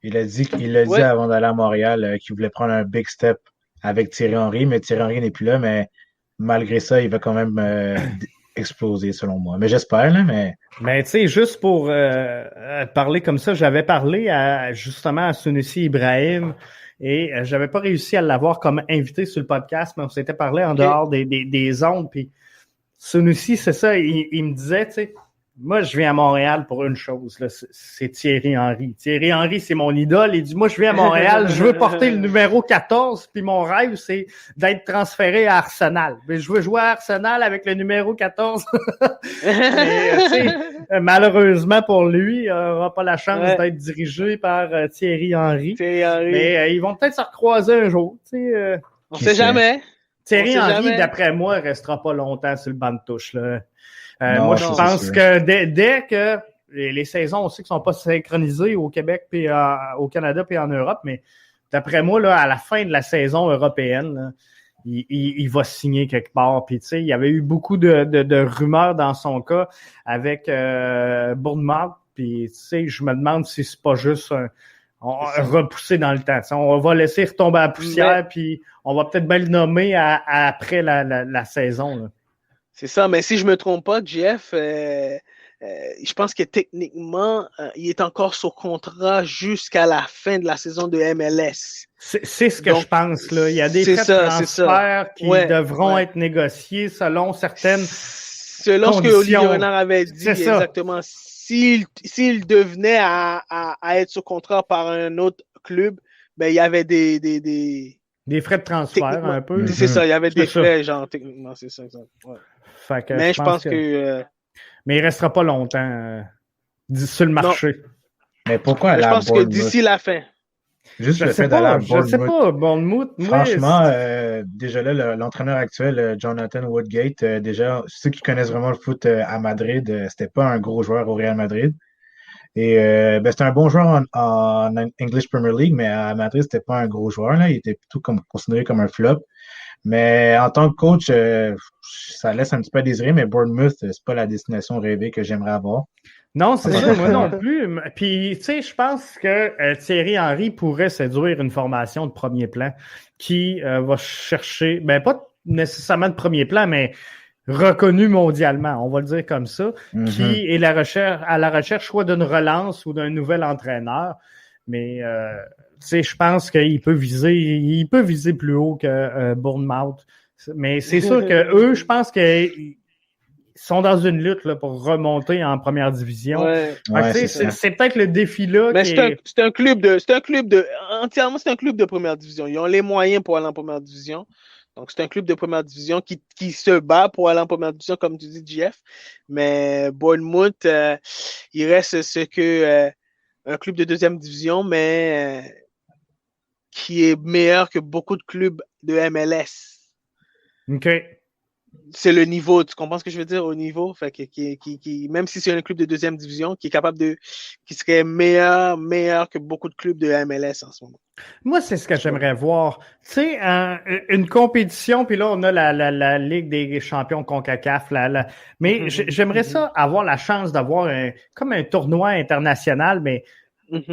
Il a dit avant d'aller à Montréal qu'il voulait prendre un big step avec Thierry Henry, mais Thierry Henry n'est plus là, mais malgré ça, il va quand même exploser selon moi. Mais j'espère, là, mais... Mais tu sais, juste pour parler comme ça, j'avais parlé justement à Sunusi Ibrahim et j'avais pas réussi à l'avoir comme invité sur le podcast, mais on s'était parlé en dehors des ondes. Puis Sunusi, c'est ça, il me disait, tu sais, moi, je viens à Montréal pour une chose, là, c'est Thierry Henry. Thierry Henry, c'est mon idole. Il dit, moi, je viens à Montréal, je veux porter le numéro 14, puis mon rêve, c'est d'être transféré à Arsenal. Mais je veux jouer à Arsenal avec le numéro 14. Mais, malheureusement pour lui, il n'aura pas la chance d'être dirigé par Thierry Henry. Mais ils vont peut-être se recroiser un jour. On sait jamais. Thierry Henry, d'après moi, restera pas longtemps sur le banc de touche, là. Moi, je pense que dès que les saisons aussi qui sont pas synchronisées au Québec puis au Canada puis en Europe, mais d'après moi, là, à la fin de la saison européenne, là, il va signer quelque part. Puis tu sais, il y avait eu beaucoup de rumeurs dans son cas avec Bournemouth. Puis tu sais, je me demande si c'est pas juste repousser dans le temps. T'sais, on va laisser retomber la poussière, puis on va peut-être bien le nommer après la saison, là. C'est ça, mais si je me trompe pas, Jeff, je pense que techniquement, il est encore sous contrat jusqu'à la fin de la saison de MLS. C'est ce que je pense, là. Il y a des frais de transfert qui devront être négociés selon certaines selon conditions. Ce que Olivier Renard avait dit, exactement. S'il devenait à être sous contrat par un autre club, ben il y avait des frais de transfert, un peu. C'est ça, il y avait des frais, genre, techniquement, c'est ça. Ouais. Mais je pense que... Mais il restera pas longtemps sur le marché. Non. Mais pourquoi aller je pense que d'ici la fin. Juste le fait d'aller à Bournemouth. Je sais pas, Bournemouth. Franchement, déjà là, l'entraîneur actuel, Jonathan Woodgate, déjà, ceux qui connaissent vraiment le foot à Madrid, c'était pas un gros joueur au Real Madrid. Et c'était un bon joueur en English Premier League, mais à Madrid, c'était pas un gros joueur, là. Il était plutôt considéré comme un flop. Mais en tant que coach, ça laisse un petit peu à désirer, mais Bournemouth, c'est pas la destination rêvée que j'aimerais avoir. Non, c'est ça, moi non plus. Puis, tu sais, je pense que Thierry Henry pourrait séduire une formation de premier plan qui va chercher, ben pas nécessairement de premier plan, mais reconnu mondialement, on va le dire comme ça, qui est à la recherche soit d'une relance ou d'un nouvel entraîneur. Mais tu sais, je pense qu'il peut viser plus haut que Bournemouth. Mais c'est sûr que eux, je pense qu'ils sont dans une lutte là, pour remonter en première division. C'est peut-être le défi là. Mais c'est un club de première division. Ils ont les moyens pour aller en première division. Donc, c'est un club de première division qui se bat pour aller en première division, comme tu dis, Jeff. Mais Bournemouth, il reste ce que un club de deuxième division, mais qui est meilleur que beaucoup de clubs de MLS. OK. C'est le niveau, tu comprends ce que je veux dire au niveau? Fait que, qui même si c'est un club de deuxième division, qui serait meilleur que beaucoup de clubs de MLS en ce moment. Moi, c'est ce que j'aimerais voir. Tu sais, une compétition, puis là, on a la Ligue des champions CONCACAF. Mais j'aimerais ça avoir la chance d'avoir comme un tournoi international, mais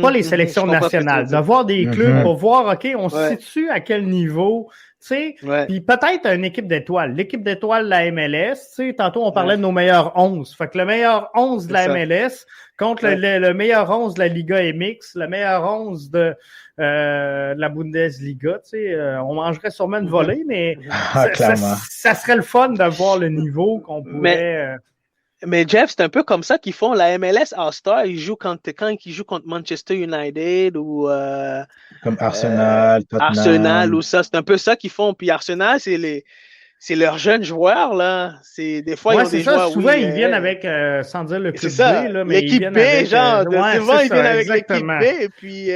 pas les sélections nationales. D'avoir des clubs pour voir, OK, on se situe à quel niveau, tu sais, puis peut-être une équipe d'étoiles. L'équipe d'étoiles de la MLS, tu sais, tantôt on parlait de nos meilleurs 11. Fait que le meilleur 11 de la MLS contre le meilleur 11 de la Liga MX, le meilleur 11 de la Bundesliga, tu sais, on mangerait sûrement une volée, mais ça serait le fun de voir le niveau qu'on pourrait... Mais Jeff, c'est un peu comme ça qu'ils font la MLS All-Star. Ils jouent quand ils jouent contre Manchester United ou comme Arsenal, Tottenham. Arsenal ou ça. C'est un peu ça qu'ils font. Puis Arsenal, c'est leurs jeunes joueurs là. C'est des fois ils ont des joueurs. Souvent ils viennent avec sans dire le club B là, mais l'équipe B, avec, genre souvent ils viennent avec l'équipe B et puis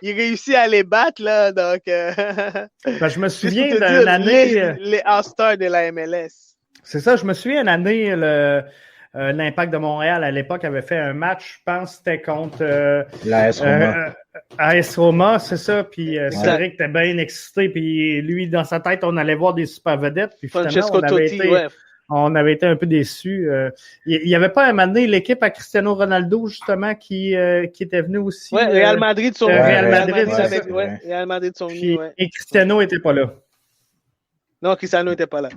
ils réussissent à les battre là. Donc je me souviens d'une année les All-Stars de la MLS. C'est ça, je me souviens une année l'Impact de Montréal, à l'époque, avait fait un match, je pense, c'était contre l'AS Roma. AS Roma, c'est ça. Puis Cédric était bien excité. Puis lui, dans sa tête, on allait voir des super vedettes. Puis finalement, on avait été un peu déçus. Il y avait pas un moment donné l'équipe à Cristiano Ronaldo, justement, qui était venu aussi. Ouais, Real Madrid sont venus. Real Madrid sont venus. Et Cristiano était pas là. Non, Cristiano n'était pas là.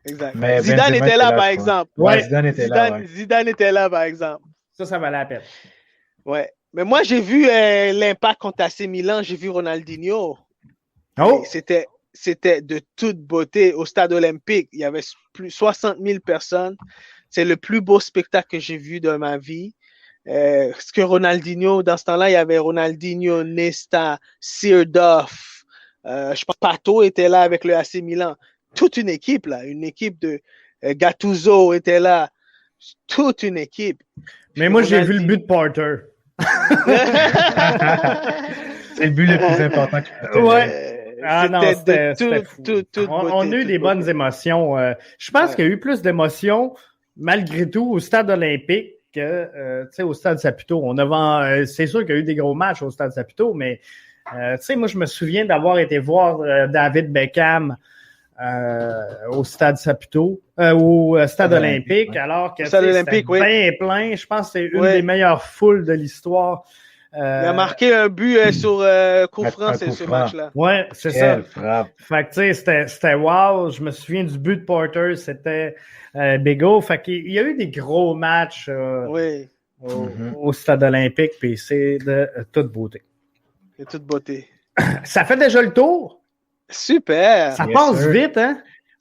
Exact. Mais Zidane était là, par exemple. Ouais, Zidane était là. Ouais. Zidane était là, par exemple. Ça valait la peine. Ouais. Mais moi, j'ai vu l'impact contre AC Milan, j'ai vu Ronaldinho. Oh! C'était de toute beauté au stade olympique. Il y avait plus 60 000 personnes. C'est le plus beau spectacle que j'ai vu de ma vie. Parce que Ronaldinho, dans ce temps-là, il y avait Ronaldinho, Nesta, Seedorf. Je pense Pato était là avec le AC Milan. Toute une équipe, là. Une équipe de Gattuso était là. Toute une équipe. Mais moi, j'ai vu le but de Porter. C'est le but le plus important. Ouais. Ah non, c'était fou. On a eu des bonnes émotions. Je pense qu'il y a eu plus d'émotions, malgré tout, au stade olympique que au stade Saputo. C'est sûr qu'il y a eu des gros matchs au stade Saputo, mais moi, je me souviens d'avoir été voir David Beckham au stade Saputo, au stade olympique, ouais. Alors que c'était bien plein. Je pense que c'est une des meilleures foules de l'histoire. Il a marqué un but sur coup franc, ce match-là. Ouais, c'est ça. Fait que tu sais, c'était wow. Je me souviens du but de Porter, c'était Bigot. Fait qu'il y a eu des gros matchs au stade olympique, puis c'est de toute beauté. De toute beauté. Ça fait déjà le tour. Super! Ça passe vite, hein?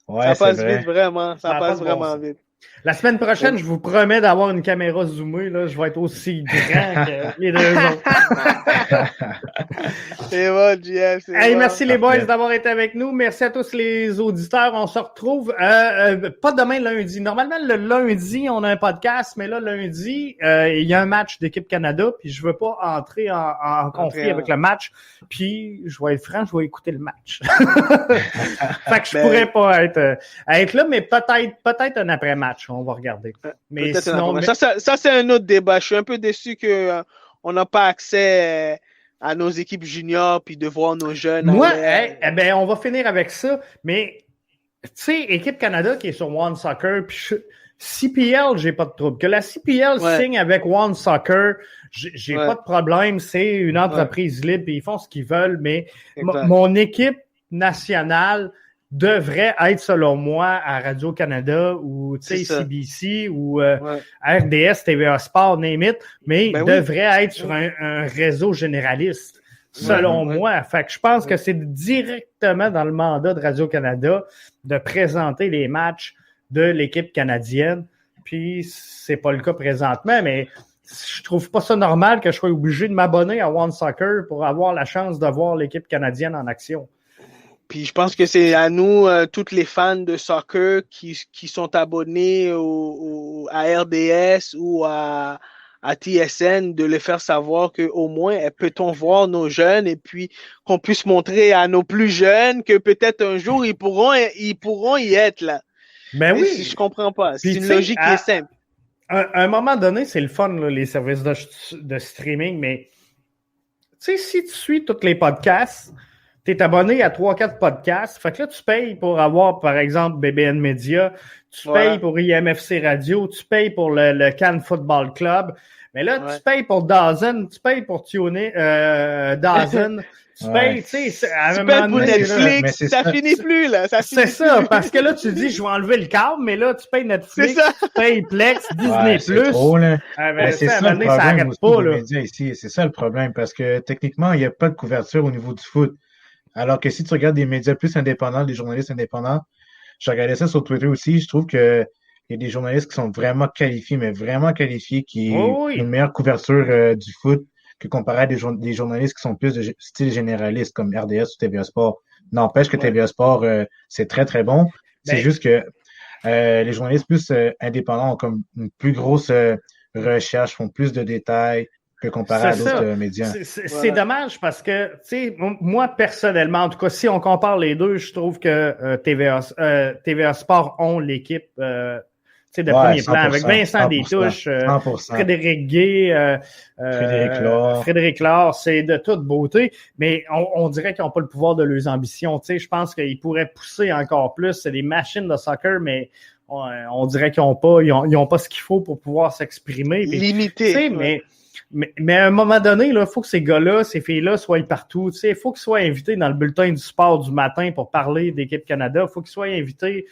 Ouais, ça passe vite, vraiment. Ça passe vraiment vite. La semaine prochaine, je vous promets d'avoir une caméra zoomée. Là. Je vais être aussi grand que les deux autres. C'est bon, JF. Hey, merci les boys d'avoir été avec nous. Merci à tous les auditeurs. On se retrouve pas demain lundi. Normalement, le lundi, on a un podcast, mais là, lundi, il y a un match d'équipe Canada, puis je veux pas entrer en conflit avec le match. Puis, je vais être franc, je vais écouter le match. Fait que je pourrais pas être là, mais peut-être un après-match. On va regarder. Mais sinon, ça, c'est un autre débat. Je suis un peu déçu qu'on n'a pas accès à nos équipes juniors puis de voir nos jeunes. Moi, on va finir avec ça. Mais, tu sais, Équipe Canada qui est sur One Soccer, puis CPL, j'ai pas de trouble. Que la CPL signe avec One Soccer, j'ai pas de problème. C'est une entreprise libre et ils font ce qu'ils veulent. Mais mon équipe nationale devrait être, selon moi, à Radio-Canada ou CBC ou RDS, TVA Sport, name it, mais devrait être sur un réseau généraliste, selon moi. Fait que je pense que c'est directement dans le mandat de Radio-Canada de présenter les matchs de l'équipe canadienne. Puis, c'est pas le cas présentement, mais je trouve pas ça normal que je sois obligé de m'abonner à One Soccer pour avoir la chance de voir l'équipe canadienne en action. Puis je pense que c'est à nous, toutes les fans de soccer qui sont abonnés à RDS ou à TSN, de le faire savoir qu'au moins, peut-on voir nos jeunes et puis qu'on puisse montrer à nos plus jeunes que peut-être un jour, ils pourront y être là. Ben oui. Je comprends pas. C'est une logique qui est simple. À un moment donné, c'est le fun, là, les services de streaming, mais tu sais, si tu suis tous les podcasts, tu es abonné à 3-4 podcasts. Fait que là, tu payes pour avoir, par exemple, BBN Media. Tu payes pour IMFC Radio. Tu payes pour le Cannes Football Club. Mais là, tu payes pour DAZN. Tu payes pour Tuner, DAZN. Tu payes, tu sais, à un moment donné. Netflix, là, ça finit plus, là. C'est ça, parce que là, tu dis, je vais enlever le câble, mais là, tu payes Netflix, tu payes Plex, Disney+. C'est trop, là. C'est ça le problème, ça arrête pas, là. C'est ça le problème, parce que techniquement, il n'y a pas de couverture au niveau du foot. Alors que si tu regardes des médias plus indépendants, des journalistes indépendants, je regardais ça sur Twitter aussi, je trouve que il y a des journalistes qui sont vraiment qualifiés, mais vraiment qualifiés, qui ont une meilleure couverture du foot que comparé à des journalistes qui sont plus de style généraliste, comme RDS ou TVA Sport. N'empêche que TVA Sport, c'est très, très bon. C'est juste que les journalistes plus indépendants ont comme une plus grosse recherche, font plus de détails, que comparé à d'autres médias. C'est dommage parce que, tu sais, moi, personnellement, en tout cas, si on compare les deux, je trouve que TVA Sport ont l'équipe de premier plan, avec Vincent Destouches, Frédéric Gay, Frédéric Laure, c'est de toute beauté, mais on dirait qu'ils n'ont pas le pouvoir de leurs ambitions. Tu sais, je pense qu'ils pourraient pousser encore plus. C'est des machines de soccer, mais on dirait qu'ils n'ont pas ce qu'il faut pour pouvoir s'exprimer. Limité. Mais Mais à un moment donné, il faut que ces gars-là, ces filles-là soient partout. Il faut qu'ils soient invités dans le bulletin du sport du matin pour parler d'équipe Canada. Il faut qu'ils soient invités.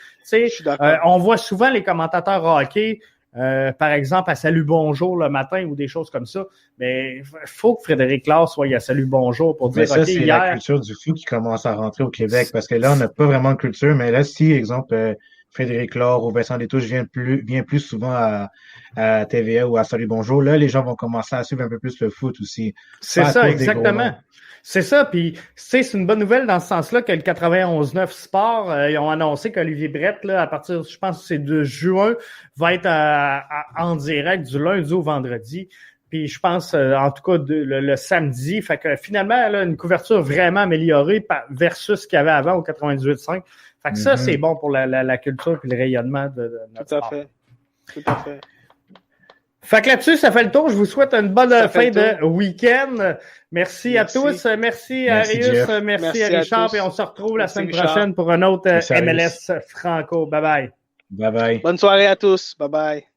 On voit souvent les commentateurs hockey, par exemple, à Salut Bonjour le matin ou des choses comme ça. Mais il faut que Frédéric Laure soit à Salut Bonjour pour dire, mais ça, c'est la culture du foot qui commence à rentrer au Québec parce que là, on n'a pas vraiment de culture. Mais là, si, exemple, Frédéric Laure ou Vincent Détouche vient plus souvent à TVA ou à Salut Bonjour, là, les gens vont commencer à suivre un peu plus le foot aussi. C'est ça, exactement. C'est ça, puis c'est une bonne nouvelle dans ce sens-là que le 91.9 Sport, ils ont annoncé qu'Olivier Brett, là, à partir, je pense que c'est de juin, va être en direct du lundi au vendredi. Puis je pense, en tout cas, le samedi. Fait que finalement, là, une couverture vraiment améliorée versus ce qu'il y avait avant au 98.5. Fait que ça, c'est bon pour la culture et le rayonnement de notre sport. Tout à fait. Fait que là-dessus, ça fait le tour. Je vous souhaite une bonne fin de week-end. Merci à tous. Merci à Arius. Merci à Richard. Et on se retrouve la semaine prochaine pour un autre MLS Franco. Bye bye. Bye bye. Bonne soirée à tous. Bye bye.